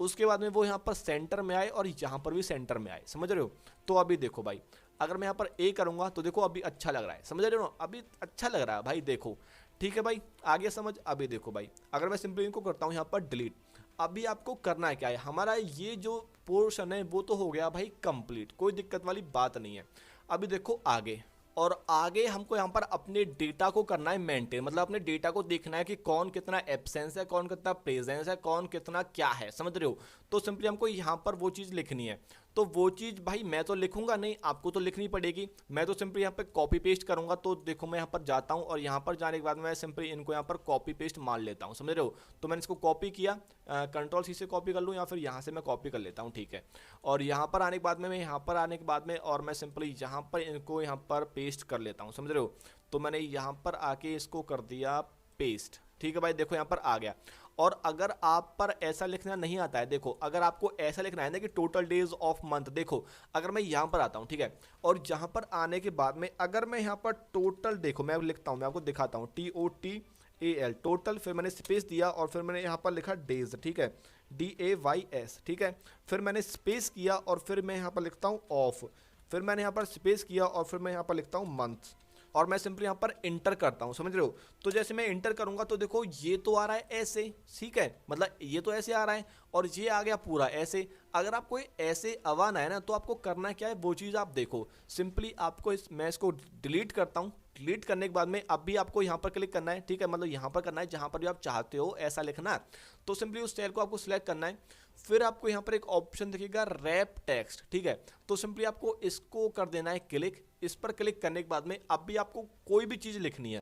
उसके बाद में वो यहाँ पर सेंटर में आए और यहाँ पर भी सेंटर में आए, समझ रहे हो। तो अभी देखो भाई, अगर मैं यहाँ पर ए करूँगा तो देखो अभी अच्छा लग रहा है, समझ रहे हो, अभी अच्छा लग रहा है भाई, देखो ठीक है भाई, आगे समझ। अभी देखो भाई, अगर मैं सिंपली इनको करता हूँ यहाँ पर डिलीट, अभी आपको करना है क्या है, हमारा ये जो पोर्शन है वो तो हो गया भाई कंप्लीट, कोई दिक्कत वाली बात नहीं है। अभी देखो आगे, और आगे हमको यहाँ पर अपने डेटा को करना है मेंटेन, मतलब अपने डेटा को देखना है कि कौन कितना एब्सेंस है, कौन कितना प्रेजेंस है, कौन कितना क्या है, समझ रहे हो। तो सिंपली हमको यहाँ पर वो चीज़ लिखनी है। तो वो चीज़ भाई मैं तो लिखूंगा नहीं, आपको तो लिखनी पड़ेगी। मैं तो सिंपली यहाँ पे कॉपी पेस्ट करूंगा। तो देखो मैं यहाँ पर जाता हूँ और यहाँ पर जाने के बाद मैं सिंपली इनको यहाँ पर कॉपी पेस्ट मान लेता हूँ, समझ रहे हो। तो मैंने इसको कॉपी किया, कंट्रोल सी से कॉपी कर लूँ या फिर यहाँ से मैं कॉपी कर लेता हूँ, ठीक है। और यहाँ पर आने के बाद में, मैं यहाँ पर आने के बाद में और मैं सिंपली यहाँ पर इनको यहाँ पर पेस्ट कर लेता हूँ, समझ रहे हो। तो मैंने यहाँ पर आके इसको कर दिया पेस्ट, ठीक है भाई, देखो यहाँ पर आ गया। और अगर आप पर ऐसा लिखना नहीं आता है, देखो अगर आपको ऐसा लिखना है ना कि टोटल डेज ऑफ मंथ, देखो अगर मैं यहाँ पर आता हूँ, ठीक है, और यहाँ पर आने के बाद में अगर मैं यहाँ पर टोटल, देखो मैं लिखता हूँ, मैं आपको दिखाता हूँ, TOTAL टोटल, फिर मैंने स्पेस दिया और फिर मैंने यहाँ पर लिखा डेज, ठीक है, DAYS, ठीक है। फिर मैंने स्पेस किया और फिर मैं यहाँ पर लिखता हूँ ऑफ, फिर मैंने यहाँ पर स्पेस किया और फिर मैं यहाँ पर लिखता हूँ मंथ और मैं सिंपली यहाँ पर इंटर करता हूँ, समझ रहे हो। तो जैसे मैं इंटर करूँगा तो देखो ये तो आ रहा है ऐसे, ठीक है, मतलब ये तो ऐसे आ रहा है और ये आ गया पूरा ऐसे। अगर आपको ऐसे आवाना है ना तो आपको करना क्या है वो चीज़ आप देखो, सिंपली आपको मैं इसको डिलीट करता हूँ। डिलीट करने के बाद में अब भी आपको यहाँ पर क्लिक करना है, ठीक है, मतलब यहाँ पर करना है जहाँ पर भी आप चाहते हो ऐसा लिखना है। तो सिंपली उस सेल को आपको सिलेक्ट करना है। फिर आपको यहाँ पर एक ऑप्शन दिखेगा रैप टेक्स्ट, ठीक है, तो सिंपली आपको इसको कर देना है क्लिक। इस पर क्लिक करने के बाद में अब भी आपको कोई भी चीज़ लिखनी है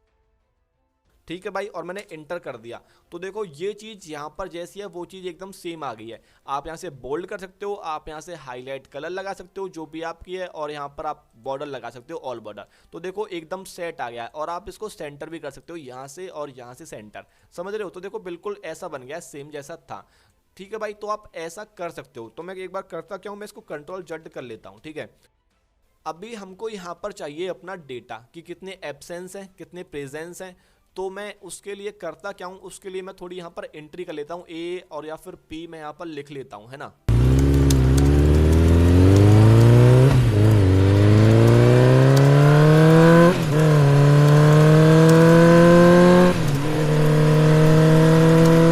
ठीक है भाई, और मैंने इंटर कर दिया। तो देखो ये चीज़ यहाँ पर जैसी है वो चीज़ एकदम सेम आ गई है। आप यहाँ से बोल्ड कर सकते हो, आप यहाँ से हाईलाइट कलर लगा सकते हो जो भी आपकी है, और यहाँ पर आप बॉर्डर लगा सकते हो, ऑल बॉर्डर। तो देखो एकदम सेट आ गया है, और आप इसको सेंटर भी कर सकते हो यहाँ से और यहाँ से सेंटर, समझ रहे हो। तो देखो बिल्कुल ऐसा बन गया सेम जैसा था। ठीक है भाई, तो आप ऐसा कर सकते हो। तो मैं एक बार करता क्या हूँ, मैं इसको कंट्रोल जेड कर लेता हूँ। ठीक है, अभी हमको यहाँ पर चाहिए अपना डेटा कि कितने एब्सेंस हैं कितने प्रेजेंस हैं। तो मैं उसके लिए करता क्या हूँ, उसके लिए मैं थोड़ी यहाँ पर एंट्री कर लेता हूँ, ए और या फिर पी मैं यहाँ पर लिख लेता हूँ, है ना।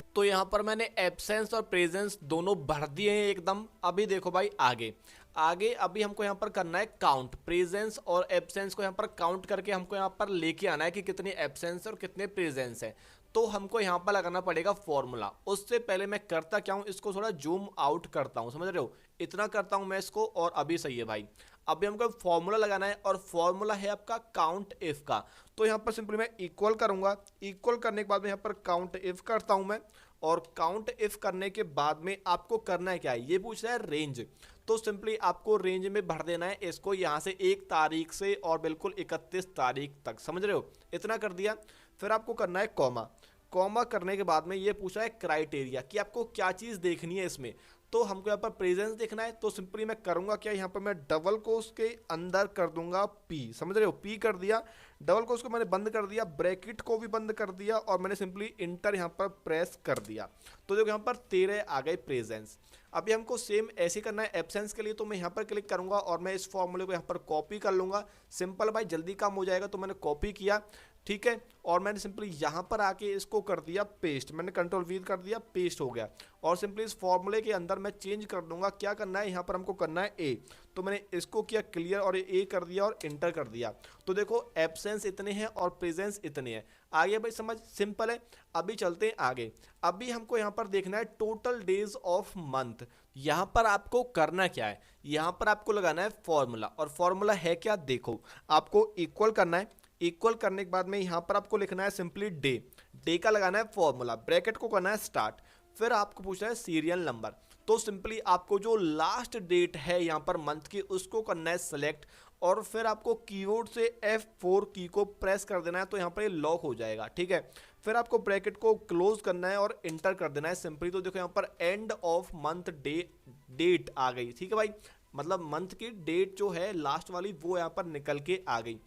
तो यहाँ पर मैंने एब्सेंस और प्रेजेंस दोनों भर दिए हैं एकदम। अभी देखो भाई आगे आगे अभी हमको यहाँ पर करना है काउंट। प्रेजेंस और एब्सेंस को यहाँ पर काउंट करके हमको यहाँ पर लेके आना है कि कितने एब्सेंस और कितने प्रेजेंस है। तो हमको यहाँ पर लगाना पड़ेगा फॉर्मूला। उससे पहले मैं करता क्या हूँ, इसको थोड़ा जूम आउट करता हूँ, समझ रहे हो, इतना करता हूँ मैं इसको, और अभी सही है भाई। अभी हमको फॉर्मूला लगाना है, और फॉर्मूला है आपका काउंट इफ का। तो यहाँ पर सिंपली मैं इक्वल करूंगा, इक्वल करने के बाद में यहाँ पर काउंट इफ करता हूँ मैं, और काउंट इफ करने के बाद में आपको करना है क्या है, ये पूछ रहा है रेंज। तो सिंपली आपको रेंज में भर देना है इसको, यहाँ से 1 तारीख से और बिल्कुल 31 तारीख तक, समझ रहे हो, इतना कर दिया। फिर आपको करना है कॉमा। कॉमा करने के बाद में ये पूछा है क्राइटेरिया कि आपको क्या चीज़ देखनी है इसमें। तो हमको यहाँ पर प्रेजेंस देखना है, तो सिंपली मैं करूँगा क्या, यहाँ पर मैं डबल कोस के अंदर कर दूंगा पी, समझ रहे हो, पी कर दिया। डबल कोस को मैंने बंद कर दिया, ब्रैकेट को भी बंद कर दिया, और मैंने सिंपली इंटर यहाँ पर प्रेस कर दिया। तो देखो यहाँ पर 13 आ गए प्रेजेंस। अभी हमको सेम ऐसे करना है एब्सेंस के लिए। तो मैं यहाँ पर क्लिक करूँगा और मैं इस फॉर्मूले को यहाँ पर कॉपी कर लूँगा। सिंपल भाई, जल्दी काम हो जाएगा। तो मैंने कॉपी किया, ठीक है, और मैंने सिंपली यहाँ पर आके इसको कर दिया पेस्ट। मैंने कंट्रोल वी कर दिया, पेस्ट हो गया। और सिंपली इस फॉर्मूले के अंदर मैं चेंज कर दूंगा। क्या करना है, यहाँ पर हमको करना है ए। तो मैंने इसको किया क्लियर और ए कर दिया और इंटर कर दिया। तो देखो एब्सेंस इतने हैं और प्रेजेंस इतने हैं। आगे भाई समझ, सिंपल है। अभी चलते हैं आगे। अभी हमको यहाँ पर देखना है टोटल डेज ऑफ मंथ। यहाँ पर आपको करना क्या है, यहाँ पर आपको लगाना है फॉर्मूला। और फॉर्मूला है क्या, देखो आपको इक्वल करना है। इक्वल करने के बाद में यहाँ पर आपको लिखना है सिंपली डे। डे का लगाना है फॉर्मूला, ब्रैकेट को करना है स्टार्ट। फिर आपको पूछना है सीरियल नंबर। तो सिंपली आपको जो लास्ट डेट है यहाँ पर मंथ की, उसको करना है सेलेक्ट, और फिर आपको कीबोर्ड से F4 की को प्रेस कर देना है। तो यहाँ पर ये लॉक हो जाएगा, ठीक है। फिर आपको ब्रैकेट को क्लोज करना है और इंटर कर देना है सिंपली। तो देखो यहाँ पर एंड ऑफ मंथ डेट आ गई, ठीक है भाई, मतलब मंथ की डेट जो है लास्ट वाली वो यहाँ पर निकल के आ गई।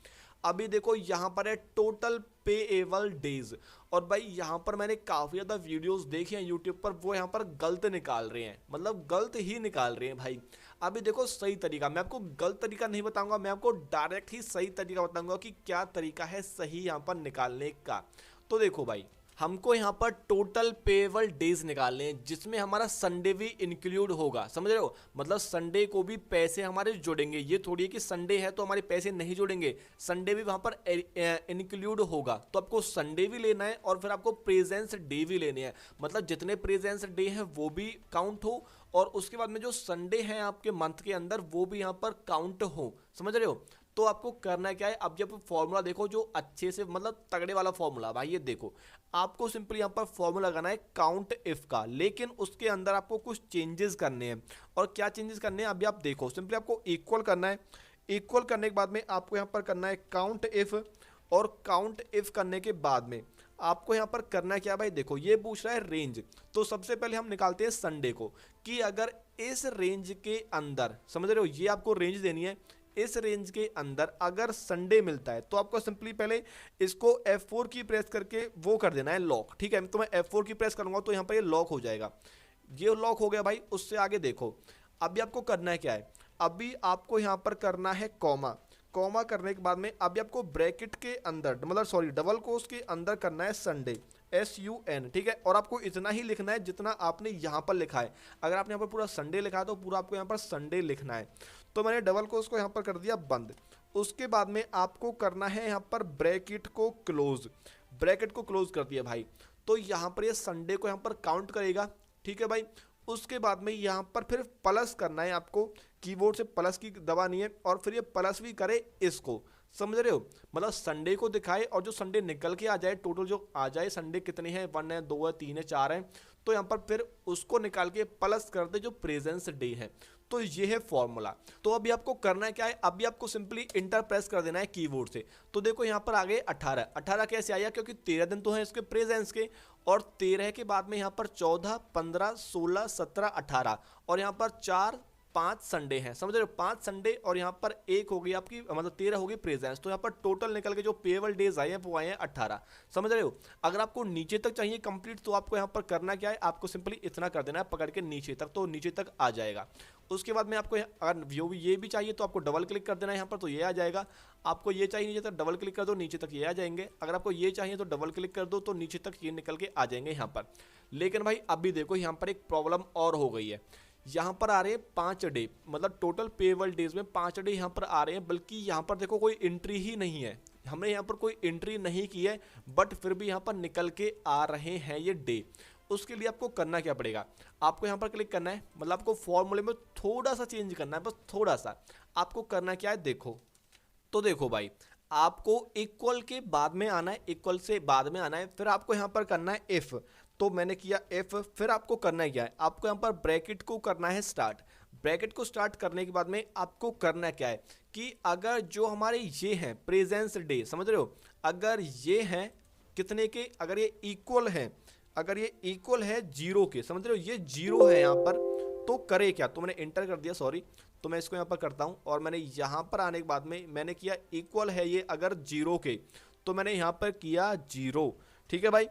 अभी देखो यहाँ पर है टोटल पेएबल डेज। और भाई यहाँ पर मैंने काफ़ी ज़्यादा वीडियोस देखे हैं यूट्यूब पर, वो यहाँ पर गलत निकाल रहे हैं, मतलब गलत ही निकाल रहे हैं भाई। अभी देखो सही तरीका, मैं आपको गलत तरीका नहीं बताऊंगा, मैं आपको डायरेक्ट ही सही तरीका बताऊंगा कि क्या तरीका है सही यहाँ पर निकालने का। तो देखो भाई, हमको यहाँ पर टोटल पेएबल डेज निकालने हैं, जिसमें हमारा संडे भी इंक्लूड होगा, समझ रहे हो, मतलब संडे को भी पैसे हमारे जुड़ेंगे। ये थोड़ी है कि संडे है तो हमारे पैसे नहीं जुड़ेंगे, संडे भी वहाँ पर इंक्लूड होगा। तो आपको संडे भी लेना है और फिर आपको प्रेजेंस डे भी लेने हैं, मतलब जितने प्रेजेंस डे हैं वो भी काउंट हो, और उसके बाद में जो संडे हैं आपके मंथ के अंदर वो भी यहाँ पर काउंट हो, समझ रहे हो। तो आपको करना क्या है, अब जब फॉर्मूला देखो जो अच्छे से मतलब तगड़े वाला फॉर्मूला भाई, ये देखो आपको सिंपली यहाँ पर फॉर्मूला लगाना है काउंट इफ का, लेकिन उसके अंदर आपको कुछ चेंजेस करने हैं। और क्या चेंजेस करने हैं अभी आप देखो, सिंपली आपको इक्वल करना है। इक्वल करने के बाद में आपको यहाँ पर करना है काउंट इफ, और काउंट इफ करने के बाद में आपको यहाँ पर करना क्या भाई, देखो ये पूछ रहा है रेंज। तो सबसे पहले हम निकालते हैं संडे को, कि अगर इस रेंज के अंदर, समझ रहे हो, ये आपको रेंज देनी है, इस रेंज के अंदर अगर संडे मिलता है तो आपको सिंपली पहले इसको F4 की प्रेस करके वो कर देना है लॉक, ठीक है। तो मैं F4 की प्रेस करूंगा तो यहाँ पर ये लॉक हो जाएगा। ये लॉक हो गया भाई। उससे आगे देखो अभी आपको करना है क्या है, अभी आपको यहाँ पर करना है कॉमा। कॉमा करने के बाद में अभी आपको ब्रैकेट के अंदर, मतलब सॉरी डबल कोस के अंदर करना है संडे, SUN, ठीक है। और आपको इतना ही लिखना है जितना आपने यहाँ पर लिखा है। अगर आपने यहाँ पर पूरा संडे लिखा है तो पूरा आपको यहाँ पर संडे लिखना है। तो मैंने डबल कोस को यहाँ पर कर दिया बंद। उसके बाद में आपको करना है यहाँ पर ब्रैकेट को क्लोज, ब्रैकेट को क्लोज कर दिया भाई। तो यहाँ पर ये संडे को यहाँ पर काउंट करेगा, ठीक है भाई। उसके बाद में यहाँ पर फिर प्लस करना है आपको, कीबोर्ड से प्लस की दबानी है, और फिर ये प्लस भी करे इसको, समझ रहे हो, मतलब संडे को दिखाए और जो संडे निकल के आ जाए, टोटल जो आ जाए संडे कितने हैं, 1 है, 2 है, 3 है, 4 है, तो यहाँ पर फिर उसको निकाल के प्लस कर दे जो प्रेजेंस डे है। तो ये है फॉर्मूला। तो अभी आपको करना क्या है, अभी आपको सिंपली इंटर प्रेस कर देना है कीबोर्ड से। तो देखो यहाँ पर आ गए 18। 18 कैसे आया, क्योंकि 13 दिन तो है इसके प्रेजेंस के, और 13 के बाद में यहाँ पर 14, 15, 16, 17, 18 और यहाँ पर 4, 5 संडे हैं, समझ रहे हो, 5 संडे और यहाँ पर एक हो गई आपकी, मतलब 13 हो गई प्रेजेंस। तो यहाँ पर टोटल निकल के जो पेएबल डेज आए हैं वो आए हैं 18, समझ रहे हो। अगर आपको नीचे तक चाहिए कंप्लीट, तो आपको यहाँ पर करना क्या है, आपको सिंपली इतना कर देना है पकड़ के नीचे तक, तो नीचे तक आ जाएगा। उसके बाद में आपको अगर ये भी चाहिए तो आपको डबल क्लिक कर देना है यहाँ पर, तो ये आ जाएगा। आपको ये चाहिए नीचे तक, डबल क्लिक कर दो, नीचे तक ये आ जाएंगे। अगर आपको ये चाहिए तो डबल क्लिक कर दो, तो नीचे तक ये निकल के आ जाएंगे यहाँ पर। लेकिन भाई अभी देखो यहाँ पर एक प्रॉब्लम और हो गई है, यहाँ पर आ रहे हैं 5 डे, मतलब टोटल पेएबल डेज में 5 डे यहाँ पर आ रहे हैं, बल्कि यहाँ पर देखो कोई एंट्री ही नहीं है, हमने यहाँ पर कोई एंट्री नहीं की है, बट फिर भी यहाँ पर निकल के आ रहे हैं ये डे। उसके लिए आपको करना क्या पड़ेगा, आपको यहाँ पर क्लिक करना है, मतलब आपको फॉर्मूले में थोड़ा सा चेंज करना है, बस थोड़ा सा। आपको करना क्या है, देखो तो देखो भाई, आपको इक्वल के बाद में आना है, इक्वल से बाद में आना है, फिर आपको यहाँ पर करना है इफ। तो मैंने किया इफ, फिर आपको करना है क्या है, आपको यहाँ पर ब्रैकेट को करना है स्टार्ट। ब्रैकेट को स्टार्ट करने के बाद में आपको करना क्या है कि अगर जो हमारे ये हैं प्रेजेंस डे, समझ रहे हो, अगर ये हैं कितने के, अगर ये इक्वल है, अगर ये इक्वल है 0 के, समझ रहे हो, ये 0 है यहाँ पर, तो करे क्या, तो मैंने एंटर कर दिया, सॉरी, तो मैं इसको यहाँ पर करता हूँ, और मैंने यहाँ पर आने के बाद में मैंने किया इक्वल है ये अगर 0 के, तो मैंने यहाँ पर किया 0, ठीक है भाई।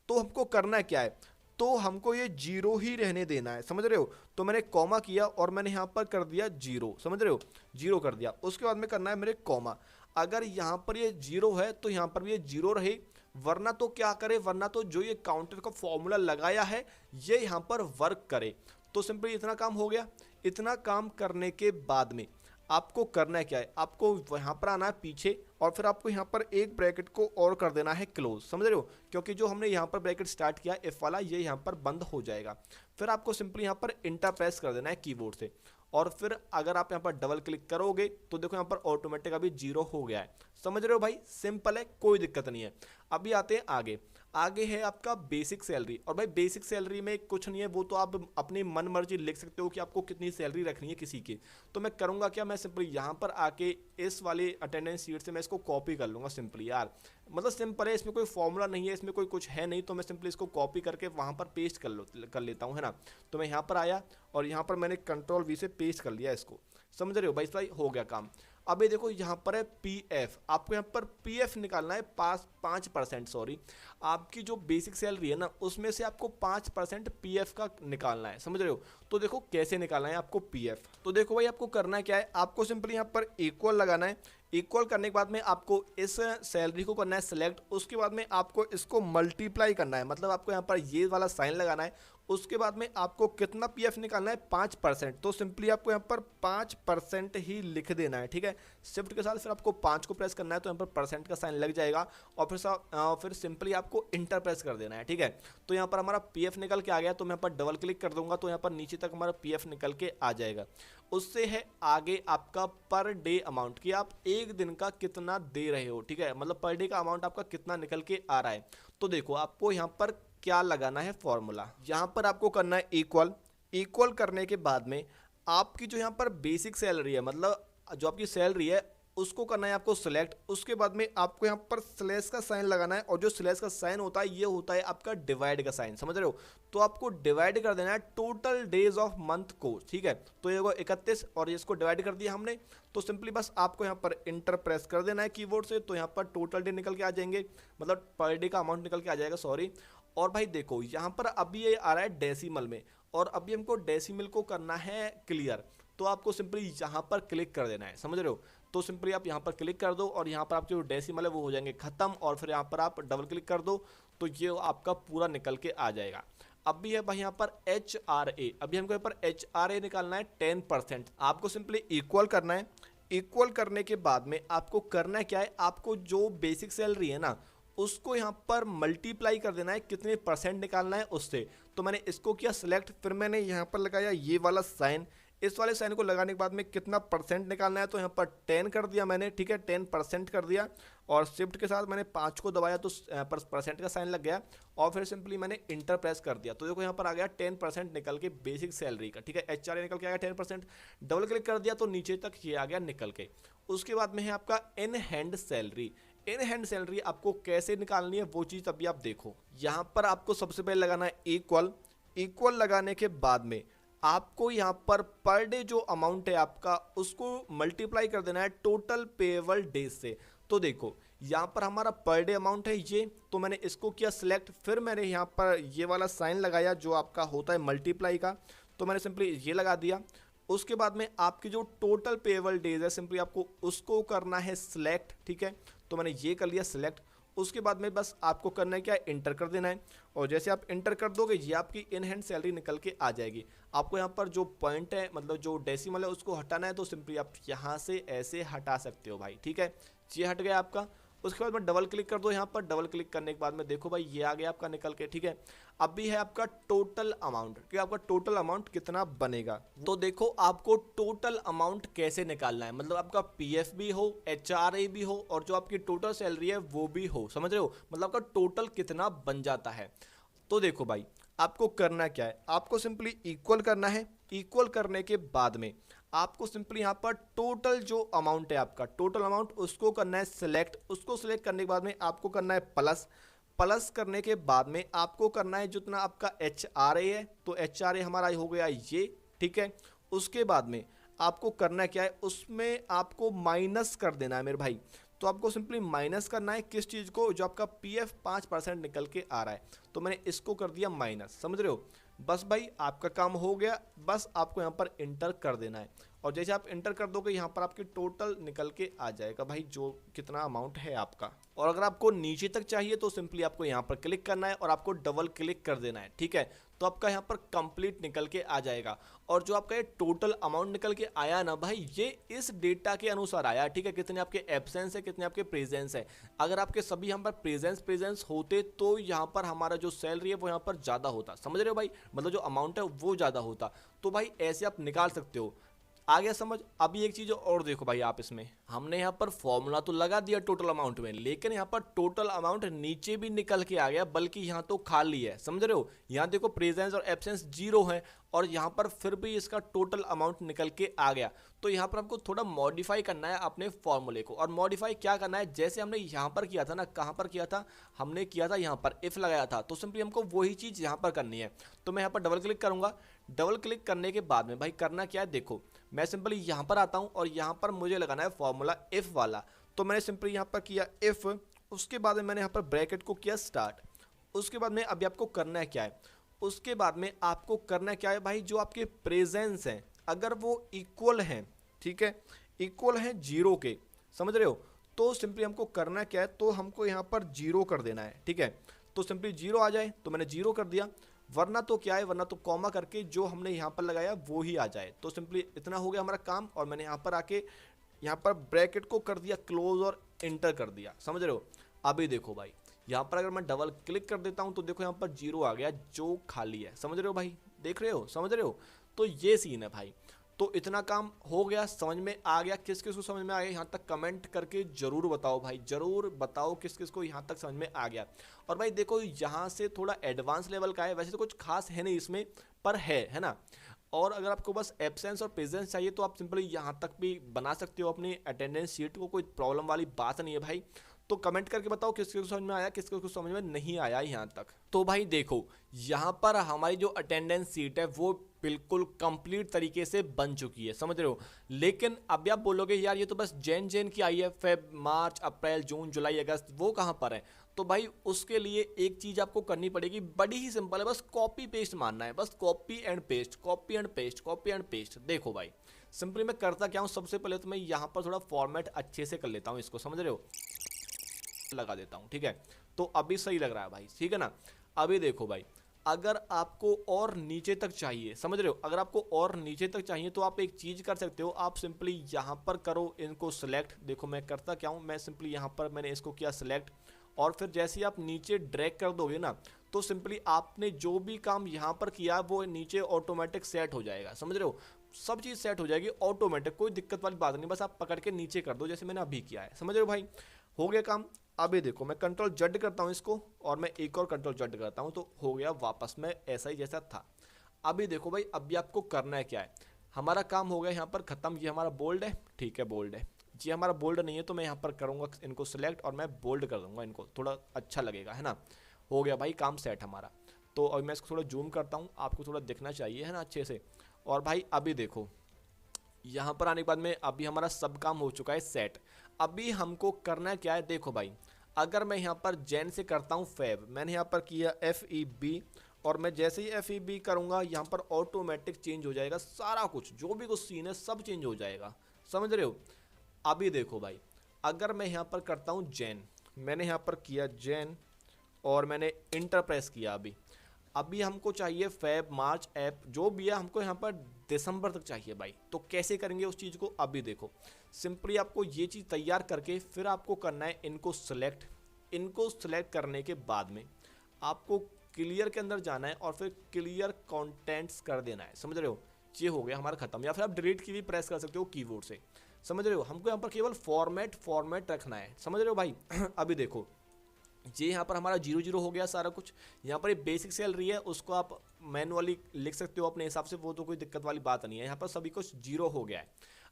तो हमको करना क्या है, तो हमको ये 0 ही रहने देना है, समझ रहे हो। तो मैंने कॉमा किया और मैंने यहाँ पर कर दिया 0, समझ रहे हो, 0 कर दिया। उसके बाद में करना है मेरे कॉमा, अगर यहाँ पर ये 0 है तो यहाँ पर भी ये 0 रहे, वरना तो क्या करे, वरना तो जो ये काउंटर का फॉर्मूला लगाया है ये यहाँ पर वर्क करे। तो सिंपली इतना काम हो गया। इतना काम करने के बाद में आपको करना क्या है, आपको यहाँ पर आना है पीछे, और फिर आपको यहाँ पर एक ब्रैकेट को और कर देना है क्लोज, समझ रहे हो, क्योंकि जो हमने यहाँ पर ब्रैकेट स्टार्ट किया इफ वाला, ये यहाँ पर बंद हो जाएगा। फिर आपको सिंपली यहाँ पर इंटर प्रेस कर देना है कीबोर्ड से, और फिर अगर आप यहाँ पर डबल क्लिक करोगे तो देखो यहाँ पर ऑटोमेटिक अभी 0 हो गया है, समझ रहे हो भाई, सिंपल है, कोई दिक्कत नहीं है। अभी आते हैं आगे। आगे है आपका बेसिक सैलरी, और भाई बेसिक सैलरी में कुछ नहीं है, वो तो आप अपनी मन मर्जी लिख सकते हो कि आपको कितनी सैलरी रखनी है किसी की। तो मैं करूँगा क्या, मैं सिंपली यहाँ पर आके इस वाले अटेंडेंस शीट से मैं इसको कॉपी कर लूँगा सिंपली, यार मतलब सिंपल है, इसमें कोई फॉर्मूला नहीं है, इसमें कोई कुछ है नहीं, तो मैं सिंपली इसको कॉपी करके वहाँ पर पेस्ट कर लेता हूँ, है ना। तो मैं यहाँ पर आया और यहाँ पर मैंने कंट्रोल वी से पेस्ट कर लिया इसको, समझ रहे हो भाई, भाई हो गया काम। अभी देखो यहाँ पर है पीएफ, आपको यहाँ पर पीएफ निकालना है 5%, सॉरी, आपकी जो बेसिक सैलरी है ना उसमें से आपको 5% पीएफ का निकालना है, समझ रहे हो। तो देखो कैसे निकालना है आपको पीएफ, तो देखो भाई आपको करना क्या है, आपको सिंपली यहाँ पर इक्वल लगाना है। इक्वल करने के बाद में आपको इस सैलरी को करना है सिलेक्ट, उसके बाद में आपको इसको मल्टीप्लाई करना है, मतलब आपको यहाँ पर ये वाला साइन लगाना है। उसके बाद में आपको कितना पीएफ निकालना है, 5%, तो सिंपली आपको यहाँ पर 5% ही लिख देना है, ठीक है। शिफ्ट के साथ फिर आपको 5 को प्रेस करना है, तो यहाँ पर परसेंट का साइन लग जाएगा, और फिर सिंपली आपको इंटर प्रेस कर देना है, ठीक है। तो यहाँ पर हमारा पीएफ निकल के आ गया, तो मैं यहाँ पर डबल क्लिक कर दूंगा, तो यहाँ पर नीचे तक हमारा पीएफ निकल के आ जाएगा। उससे है आगे आपका पर डे अमाउंट, कि आप एक दिन का कितना दे रहे हो, ठीक है, मतलब पर डे का अमाउंट आपका कितना निकल के आ रहा है। तो देखो आपको यहाँ पर क्या लगाना है फॉर्मूला, यहाँ पर आपको करना है इक्वल। इक्वल करने के बाद में आपकी जो यहाँ पर बेसिक सैलरी है, मतलब जो आपकी सैलरी है उसको करना है आपको सिलेक्ट। उसके बाद में आपको यहाँ पर स्लैश का साइन लगाना है, और जो स्लैश का साइन होता है ये होता है आपका डिवाइड का साइन, समझ रहे हो। तो आपको डिवाइड कर देना है टोटल डेज ऑफ मंथ को, ठीक है। तो ये 31 और इसको डिवाइड कर दिया हमने, तो सिंपली बस आपको यहाँ पर इंटर प्रेस कर देना है कीबोर्ड से, तो यहाँ पर टोटल डे निकल के आ जाएंगे, मतलब पर डे का अमाउंट निकल के आ जाएगा, सॉरी। और भाई देखो यहाँ पर अभी ये आ रहा है डेसिमल में, और अभी हमको डेसिमल को करना है क्लियर, तो आपको सिंपली यहाँ पर क्लिक कर देना है, समझ रहे हो। तो सिंपली आप यहाँ पर क्लिक कर दो, और यहाँ पर आपके जो डेसिमल है वो हो जाएंगे खत्म, और फिर यहाँ पर आप डबल क्लिक कर दो, तो ये आपका पूरा निकल के आ जाएगा। अब भी है भाई यहाँ पर HRA, अभी हमको यहाँ पर HRA निकालना है 10%। आपको सिंपली इक्वल करना है। इक्वल करने के बाद में आपको करना क्या है, आपको जो बेसिक सैलरी है ना उसको यहाँ पर मल्टीप्लाई कर देना है, कितने परसेंट निकालना है उससे। तो मैंने इसको किया सिलेक्ट, फिर मैंने यहाँ पर लगाया ये वाला साइन, इस वाले साइन को लगाने के बाद में कितना परसेंट निकालना है, तो यहाँ पर 10 कर दिया मैंने, ठीक है, 10% कर दिया और शिफ्ट के साथ मैंने 5 को दबाया तो परसेंट का साइन लग गया और फिर सिंपली मैंने इंटर प्रेस कर दिया। तो देखो यहाँ पर आ गया 10% निकल के बेसिक सैलरी का, ठीक है, HRA निकल के आ गया 10%। डबल क्लिक कर दिया तो नीचे तक ये आ गया निकल के। उसके बाद में है आपका in hand salary. In hand salary आपको कैसे निकालनी है वो चीज़ अभी आप देखो। यहाँ पर आपको सबसे पहले लगाना है इक्वल। इक्वल लगाने के बाद में आपको यहाँ पर डे जो अमाउंट है आपका उसको मल्टीप्लाई कर देना है टोटल पेएबल डेज से। तो देखो यहाँ पर हमारा पर डे अमाउंट है ये, तो मैंने इसको किया सिलेक्ट, फिर मैंने यहाँ पर ये वाला साइन लगाया जो आपका होता है मल्टीप्लाई का, तो मैंने सिंपली ये लगा दिया। उसके बाद में आपकी जो टोटल पेएबल डेज है सिंपली आपको उसको करना है सिलेक्ट, ठीक है, तो मैंने ये कर लिया सिलेक्ट। उसके बाद में बस आपको करना है क्या, इंटर कर देना है और जैसे आप इंटर कर दोगे ये आपकी इन हैंड सैलरी निकल के आ जाएगी। आपको यहाँ पर जो पॉइंट है मतलब जो डेसिमल है उसको हटाना है तो सिंपली आप यहाँ से ऐसे हटा सकते हो भाई, ठीक है, ये हट गया आपका। उसके बाद में डबल क्लिक कर दो यहाँ पर। डबल क्लिक करने के बाद में देखो भाई ये आ गया आपका निकल के, ठीक है। अभी है आपका टोटल अमाउंट कि आपका टोटल अमाउंट कितना बनेगा। तो देखो आपको टोटल अमाउंट कैसे निकालना है, मतलब आपका पीएफ भी हो, HRA भी हो और जो आपकी टोटल सैलरी है वो भी हो, समझ रहे हो, मतलब आपका टोटल कितना बन जाता है। तो देखो भाई आपको करना क्या है, आपको सिंपली इक्वल करना है। इक्वल करने के बाद में आपको सिंपली यहाँ पर टोटल जो अमाउंट है आपका टोटल अमाउंट उसको करना है सिलेक्ट। उसको सिलेक्ट करने के बाद में आपको करना है प्लस। प्लस करने के बाद में आपको करना है जितना आपका HRA है, तो HRA हमारा हो गया ये, ठीक है। उसके बाद में आपको करना क्या है, उसमें आपको माइनस कर देना है मेरे भाई। तो आपको सिंपली माइनस करना है किस चीज़ को, जो आपका PF 5% निकल के आ रहा है, तो मैंने इसको कर दिया माइनस, समझ रहे हो। बस भाई आपका काम हो गया, बस आपको यहाँ पर इंटर कर देना है और जैसे आप इंटर कर दोगे यहाँ पर आपकी टोटल निकल के आ जाएगा भाई जो कितना अमाउंट है आपका। और अगर आपको नीचे तक चाहिए तो सिंपली आपको यहाँ पर क्लिक करना है और आपको डबल क्लिक कर देना है, ठीक है, तो आपका यहाँ पर कंप्लीट निकल के आ जाएगा। और जो आपका ये टोटल अमाउंट निकल के आया ना भाई, ये इस डेटा के अनुसार आया, ठीक है, कितने आपके एब्सेंस है कितने आपके प्रेजेंस है। अगर आपके सभी यहाँ पर प्रेजेंस होते तो यहाँ पर हमारा जो सैलरी है वो यहाँ पर ज़्यादा होता, समझ रहे हो भाई, मतलब जो अमाउंट है वो ज़्यादा होता। तो भाई ऐसे आप निकाल सकते हो। आ गया समझ। अभी एक चीज़ और देखो भाई, आप इसमें हमने यहाँ पर फॉर्मूला तो लगा दिया टोटल अमाउंट में, लेकिन यहाँ पर टोटल अमाउंट नीचे भी निकल के आ गया, बल्कि यहाँ तो खाली है, समझ रहे हो। यहाँ देखो प्रेजेंस और एब्सेंस 0 है और यहाँ पर फिर भी इसका टोटल अमाउंट निकल के आ गया। तो यहाँ पर आपको थोड़ा मॉडिफाई करना है अपने फॉर्मूले को। और मॉडिफाई क्या करना है, जैसे हमने यहाँ पर किया था ना, कहाँ पर किया था, हमने किया था यहाँ पर इफ लगाया था, तो सिंपली हमको वही चीज़ यहाँ पर करनी है। तो मैं यहाँ पर डबल क्लिक करूँगा। डबल क्लिक करने के बाद में भाई करना क्या है, देखो मैं सिंपली यहाँ पर आता हूँ और यहाँ पर मुझे लगाना है फॉर्मूला इफ वाला। तो मैंने सिंपली यहाँ पर किया इफ, उसके बाद में मैंने यहाँ पर ब्रैकेट को किया स्टार्ट। उसके बाद में अभी आपको करना है क्या है, उसके बाद में आपको करना क्या है भाई, जो आपके प्रेजेंस हैं अगर वो इक्वल हैं, ठीक है, इक्वल हैं 0 के, समझ रहे हो, तो सिंपली हमको करना क्या है, तो हमको यहाँ पर 0 कर देना है, ठीक है। तो सिंपली 0 आ जाए तो मैंने 0 कर दिया, वरना तो क्या है, वरना तो कॉमा करके जो हमने यहाँ पर लगाया वो ही आ जाए। तो सिंपली इतना हो गया हमारा काम और मैंने यहाँ पर आके यहाँ पर ब्रैकेट को कर दिया क्लोज और इंटर कर दिया, समझ रहे हो। अभी देखो भाई यहाँ पर अगर मैं डबल क्लिक कर देता हूँ तो देखो यहाँ पर 0 आ गया जो खाली है, समझ रहे हो भाई, देख रहे हो, समझ रहे हो। तो ये सीन है भाई। तो इतना काम हो गया, समझ में आ गया। किस किस को समझ में आ गया यहाँ तक कमेंट करके जरूर बताओ भाई, जरूर बताओ किस किस को यहाँ तक समझ में आ गया। और भाई देखो यहाँ से थोड़ा एडवांस लेवल का है, वैसे तो कुछ खास है नहीं इसमें, पर है ना। और अगर आपको बस एब्सेंस और प्रेजेंस चाहिए तो आप सिंपली यहाँ तक भी बना सकते हो अपनी अटेंडेंस शीट को, कोई प्रॉब्लम वाली बात नहीं है भाई। तो कमेंट करके बताओ किस किस को समझ में आया, किस किस को समझ में नहीं आया यहाँ तक। तो भाई देखो यहाँ पर हमारी जो अटेंडेंस सीट है वो बिल्कुल कंप्लीट तरीके से बन चुकी है, समझ रहे हो। लेकिन अभी आप बोलोगे यार ये तो बस जैन की आई है, फेब, मार्च, अप्रैल, जून, जुलाई, अगस्त, वो कहाँ पर है। तो भाई उसके लिए एक चीज़ आपको करनी पड़ेगी, बड़ी ही सिंपल है, बस कॉपी पेस्ट मारना है, बस copy and paste, copy and paste, copy and paste. देखो भाई सिंपली मैं करता क्या हूँ, सबसे पहले तो मैं यहाँ पर थोड़ा फॉर्मेट अच्छे से कर लेता हूँ इसको, समझ रहे हो, लगा देता हूँ, ठीक है। तो अभी सही लग रहा है भाई, ठीक है ना। अभी देखो भाई अगर आपको और नीचे तक चाहिए, समझ रहे हो, अगर आपको और नीचे तक चाहिए तो आप एक चीज़ कर सकते हो, आप सिंपली यहाँ पर करो इनको सिलेक्ट। देखो मैं करता क्या हूँ, मैं सिंपली यहाँ पर मैंने इसको किया सिलेक्ट और फिर जैसे ही आप नीचे ड्रैग कर दोगे ना तो सिंपली आपने जो भी काम यहाँ पर किया वो नीचे ऑटोमेटिक सेट हो जाएगा, समझ रहे हो। सब चीज़ सेट हो जाएगी ऑटोमेटिक, कोई दिक्कत वाली बात नहीं, बस आप पकड़ के नीचे कर दो जैसे मैंने अभी किया है। समझ रहे हो भाई, हो गया काम। अभी देखो मैं कंट्रोल जेड करता हूँ इसको, और मैं एक और कंट्रोल जेड करता हूँ, तो हो गया वापस में ऐसा ही जैसा था। अभी देखो भाई, अभी आपको करना है क्या है, हमारा काम हो गया यहाँ पर खत्म। ये हमारा बोल्ड है, ठीक है बोल्ड है। ये हमारा बोल्ड नहीं है तो मैं यहाँ पर करूँगा इनको सिलेक्ट और मैं बोल्ड कर दूंगा इनको, थोड़ा अच्छा लगेगा, है ना। हो गया भाई काम सेट हमारा। तो अभी मैं इसको थोड़ा जूम करता हूँ, आपको थोड़ा दिखना चाहिए, है ना, अच्छे से। और भाई अभी देखो यहाँ पर आने के बाद में अभी हमारा सब काम हो चुका है सेट। अभी हमको करना क्या है, देखो भाई, अगर मैं यहाँ पर जैन से करता हूँ फैब, मैंने यहाँ पर किया FEB, और मैं जैसे ही FEB करूँगा यहाँ पर ऑटोमेटिक चेंज हो जाएगा सारा कुछ, जो भी कुछ सीन है सब चेंज हो जाएगा। समझ रहे हो। अभी देखो भाई, अगर मैं यहाँ पर करता हूँ जैन, मैंने यहाँ पर किया जैन और मैंने इंटर प्रेस किया। अभी हमको चाहिए फेब मार्च ऐप जो भी है, हमको यहाँ पर दिसंबर तक चाहिए भाई। तो कैसे करेंगे उस चीज़ को, अभी देखो सिंपली आपको ये चीज़ तैयार करके फिर आपको करना है इनको सिलेक्ट। इनको सिलेक्ट करने के बाद में आपको क्लियर के अंदर जाना है और फिर क्लियर कंटेंट्स कर देना है। समझ रहे हो, ये हो गया हमारा खत्म। या फिर आप डिलीट की भी प्रेस कर सकते हो कीबोर्ड से। समझ रहे हो, हमको यहाँ पर केवल फॉर्मेट रखना है। समझ रहे हो भाई। अभी देखो ये यहाँ पर हमारा 0 हो गया सारा कुछ। यहाँ पर ये बेसिक सैलरी है, उसको आप मैनुअली लिख सकते हो अपने हिसाब से, वो तो कोई दिक्कत वाली बात नहीं है। यहाँ पर सभी कुछ 0 हो गया है।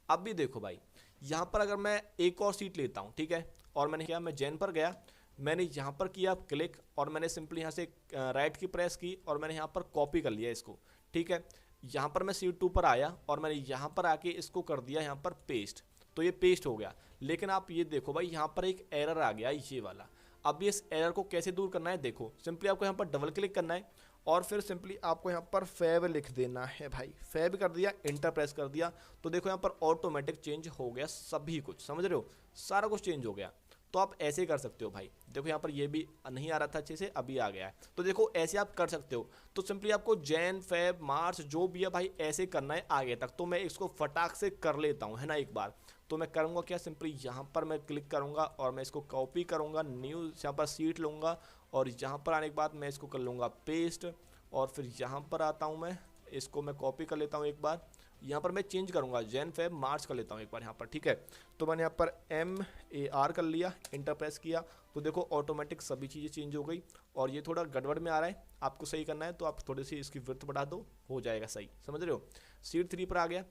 अब भी देखो भाई, यहाँ पर अगर मैं एक और सीट लेता हूँ, ठीक है, और मैंने क्या, मैं जैन पर गया, मैंने यहाँ पर किया क्लिक और मैंने सिंपली यहाँ से राइट की प्रेस की और मैंने यहाँ पर कॉपी कर लिया इसको, ठीक है। यहाँ पर मैं सीट 2 पर आया और मैंने यहाँ पर आके इसको कर दिया यहाँ पर पेस्ट, तो ये पेस्ट हो गया। लेकिन आप ये देखो भाई, यहाँ पर एक एरर आ गया ये वाला। अब इस एरर को कैसे दूर करना है, देखो सिंपली आपको यहाँ पर डबल क्लिक करना है और फिर सिंपली आपको यहाँ पर फैब लिख देना है भाई। फैब कर दिया, इंटर प्रेस कर दिया, तो देखो यहाँ पर ऑटोमेटिक चेंज हो गया सभी कुछ। समझ रहे हो, सारा कुछ चेंज हो गया। तो आप ऐसे कर सकते हो भाई। देखो यहाँ पर ये भी नहीं आ रहा था अच्छे से, अभी आ गया है। तो देखो ऐसे आप कर सकते हो। तो सिंपली आपको जैन फेब मार्च जो भी है भाई ऐसे करना है आगे तक। तो मैं इसको फटाक से कर लेता हूँ, है ना, एक बार। तो मैं करूँगा क्या, सिंपली यहाँ पर मैं क्लिक करूँगा और मैं इसको कॉपी करूँगा, न्यू यहाँ पर सीट लूँगा और यहाँ पर आने के बाद मैं इसको कर लूँगा पेस्ट और फिर यहाँ पर आता हूँ, मैं इसको मैं कॉपी कर लेता हूँ एक बार। यहाँ पर मैं चेंज करूँगा, जैन फेब मार्च कर लेता हूँ एक बार यहाँ पर, ठीक है। तो मैंने यहाँ पर MAR कर लिया, इंटर प्रेस किया, तो देखो ऑटोमेटिक सभी चीज़ें चेंज हो गई। और ये थोड़ा गड़बड़ में आ रहा है, आपको सही करना है तो आप थोड़ी सी इसकी विड्थ बढ़ा दो, हो जाएगा सही। समझ रहे हो, सीट 3 पर आ गया।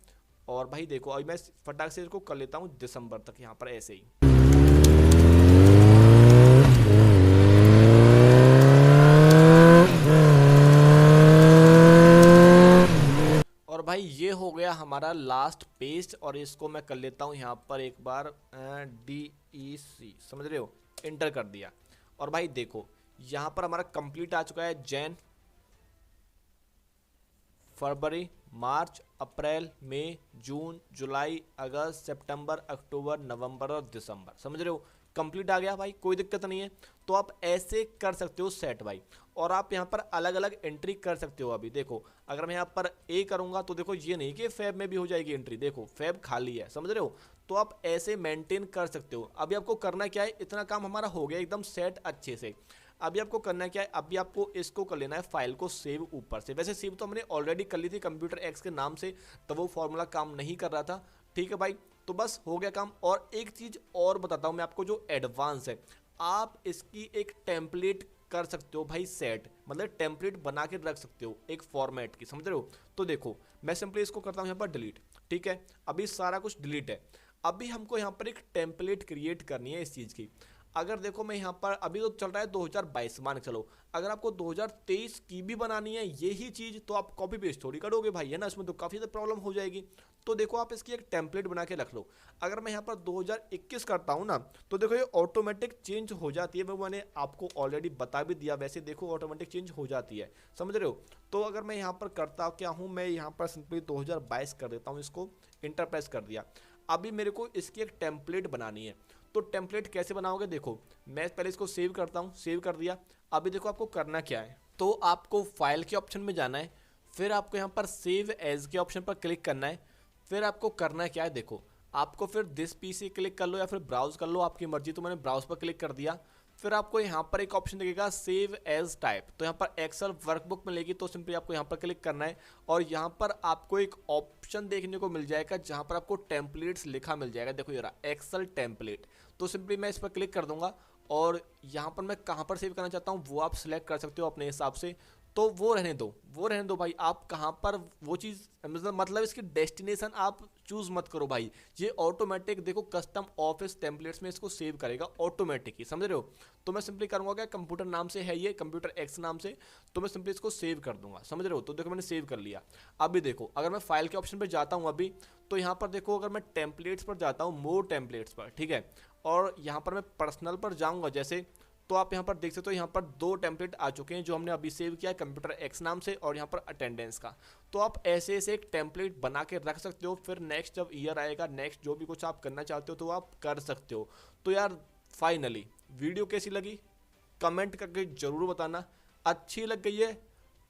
और भाई देखो अभी मैं फटाक से इसको कर लेता हूँ दिसंबर तक यहाँ पर ऐसे ही। और भाई ये हो गया हमारा लास्ट पेस्ट और इसको मैं कर लेता हूँ यहाँ पर एक बार DEC। समझ रहे हो, इंटर कर दिया। और भाई देखो यहाँ पर हमारा कंप्लीट आ चुका है जैन फरवरी मार्च अप्रैल मई जून जुलाई अगस्त सितंबर अक्टूबर नवंबर और दिसंबर। समझ रहे हो, कंप्लीट आ गया भाई, कोई दिक्कत नहीं है। तो आप ऐसे कर सकते हो सेट भाई। और आप यहाँ पर अलग अलग एंट्री कर सकते हो। अभी देखो अगर मैं यहाँ पर ए करूँगा तो देखो ये नहीं कि फैब में भी हो जाएगी एंट्री, देखो फैब खाली है। समझ रहे हो, तो आप ऐसे मेंटेन कर सकते हो। अभी आपको करना क्या है, इतना काम हमारा हो गया एकदम सेट अच्छे से। अभी आपको करना क्या है, अभी आपको इसको कर लेना है फाइल को सेव ऊपर से। वैसे सेव तो हमने ऑलरेडी कर ली थी कंप्यूटर एक्स के नाम से, तो वो फॉर्मूला काम नहीं कर रहा था, ठीक है भाई। तो बस हो गया काम। और एक चीज़ और बताता हूँ मैं आपको जो एडवांस है, आप इसकी एक टेम्पलेट कर सकते हो भाई सेट, मतलब टेम्पलेट बना के रख सकते हो एक फॉर्मेट की। समझ रहे हो, तो देखो मैं सिंपली इसको करता हूँ यहाँ पर डिलीट, ठीक है। अभी सारा कुछ डिलीट है। अभी हमको यहाँ पर एक टेम्पलेट क्रिएट करनी है इस चीज़ की। अगर देखो मैं यहाँ पर अभी तो चल रहा है 2022 मान के चलो, अगर आपको 2023 की भी बनानी है यही चीज़ तो आप कॉपी पेस्ट थोड़ी करोगे भाई, है ना, इसमें तो काफ़ी ज़्यादा प्रॉब्लम हो जाएगी। तो देखो आप इसकी एक टेम्पलेट बना के रख लो। अगर मैं यहाँ पर 2021 करता हूँ ना, तो देखो ये ऑटोमेटिक चेंज हो जाती है। वो मैंने आपको ऑलरेडी बता भी दिया, वैसे देखो ऑटोमेटिक चेंज हो जाती है। समझ रहे हो, तो अगर मैं यहाँ पर करता क्या हूँ, मैं यहाँ पर सिंपली 2022 कर देता हूँ, इसको इंटर प्रेस कर दिया। अभी मेरे को इसकी एक टेम्पलेट बनानी है। तो टेम्पलेट कैसे बनाओगे, देखो मैं पहले इसको सेव करता हूँ, सेव कर दिया। अभी देखो आपको करना क्या है, तो आपको फाइल के ऑप्शन में जाना है, फिर आपको यहाँ पर सेव एज के ऑप्शन पर क्लिक करना है। फिर आपको करना क्या है, देखो आपको फिर दिस पीसी क्लिक कर लो या फिर ब्राउज कर लो, आपकी मर्जी। तो मैंने ब्राउज पर क्लिक कर दिया। फिर आपको यहाँ पर एक ऑप्शन दिखेगा सेव एज टाइप, तो यहाँ पर एक्सेल वर्कबुक में लेगी, तो सिंपली आपको यहाँ पर क्लिक करना है और यहाँ पर आपको एक ऑप्शन देखने को मिल जाएगा जहाँ पर आपको टेम्पलेट्स लिखा मिल जाएगा। देखो ये रहा एक्सेल टेम्पलेट, तो सिंपली मैं इस पर क्लिक कर दूंगा और यहाँ पर मैं कहाँ पर सेव करना चाहता हूँ वो आप सिलेक्ट कर सकते हो अपने हिसाब से। तो वो रहने दो भाई, आप कहाँ पर वो चीज़ मतलब इसकी डेस्टिनेशन आप चूज़ मत करो भाई, ये ऑटोमेटिक देखो कस्टम ऑफिस टेम्पलेट्स में इसको सेव करेगा ऑटोमेटिक ही, समझ रहे हो। तो मैं सिंपली करूँगा क्या, कंप्यूटर नाम से है ये, कंप्यूटर एक्स नाम से, तो मैं सिंपली इसको सेव कर दूंगा, समझ रहे हो। तो देखो मैंने सेव कर लिया। अभी देखो अगर मैं फाइल के ऑप्शन पर जाता हूँ अभी, तो यहाँ पर देखो अगर मैं टेम्पलेट्स पर जाता हूँ, मोर टेम्पलेट्स पर, ठीक है, और यहाँ पर मैं पर्सनल पर जाऊँगा जैसे, तो आप यहाँ पर देख सकते हो यहाँ पर 2 टेम्पलेट आ चुके हैं जो हमने अभी सेव किया है कंप्यूटर एक्स नाम से और यहाँ पर अटेंडेंस का। तो आप ऐसे ऐसे एक टेम्पलेट बना के रख सकते हो, फिर नेक्स्ट जब ईयर आएगा, नेक्स्ट जो भी कुछ आप करना चाहते हो तो आप कर सकते हो। तो यार फाइनली वीडियो कैसी लगी कमेंट करके ज़रूर बताना, अच्छी लग गई है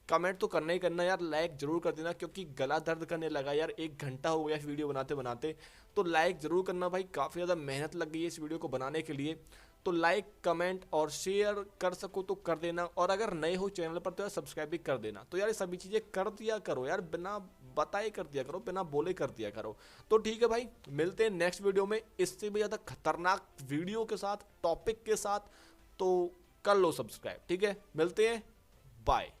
कमेंट तो करना ही करना यार, लाइक जरूर कर देना क्योंकि गला दर्द करने लगा यार, 1 घंटा हो गया इस वीडियो बनाते बनाते। तो लाइक जरूर करना भाई, काफ़ी ज़्यादा मेहनत लग गई है इस वीडियो को बनाने के लिए। तो लाइक कमेंट और शेयर कर सको तो कर देना, और अगर नए हो चैनल पर तो यार सब्सक्राइब भी कर देना। तो यार ये सभी चीज़ें कर दिया करो यार, बिना बताए कर दिया करो, बिना बोले कर दिया करो। तो ठीक है भाई, मिलते हैं नेक्स्ट वीडियो में इससे भी ज़्यादा खतरनाक वीडियो के साथ, टॉपिक के साथ। तो कर लो सब्सक्राइब, ठीक है, मिलते हैं, बाय।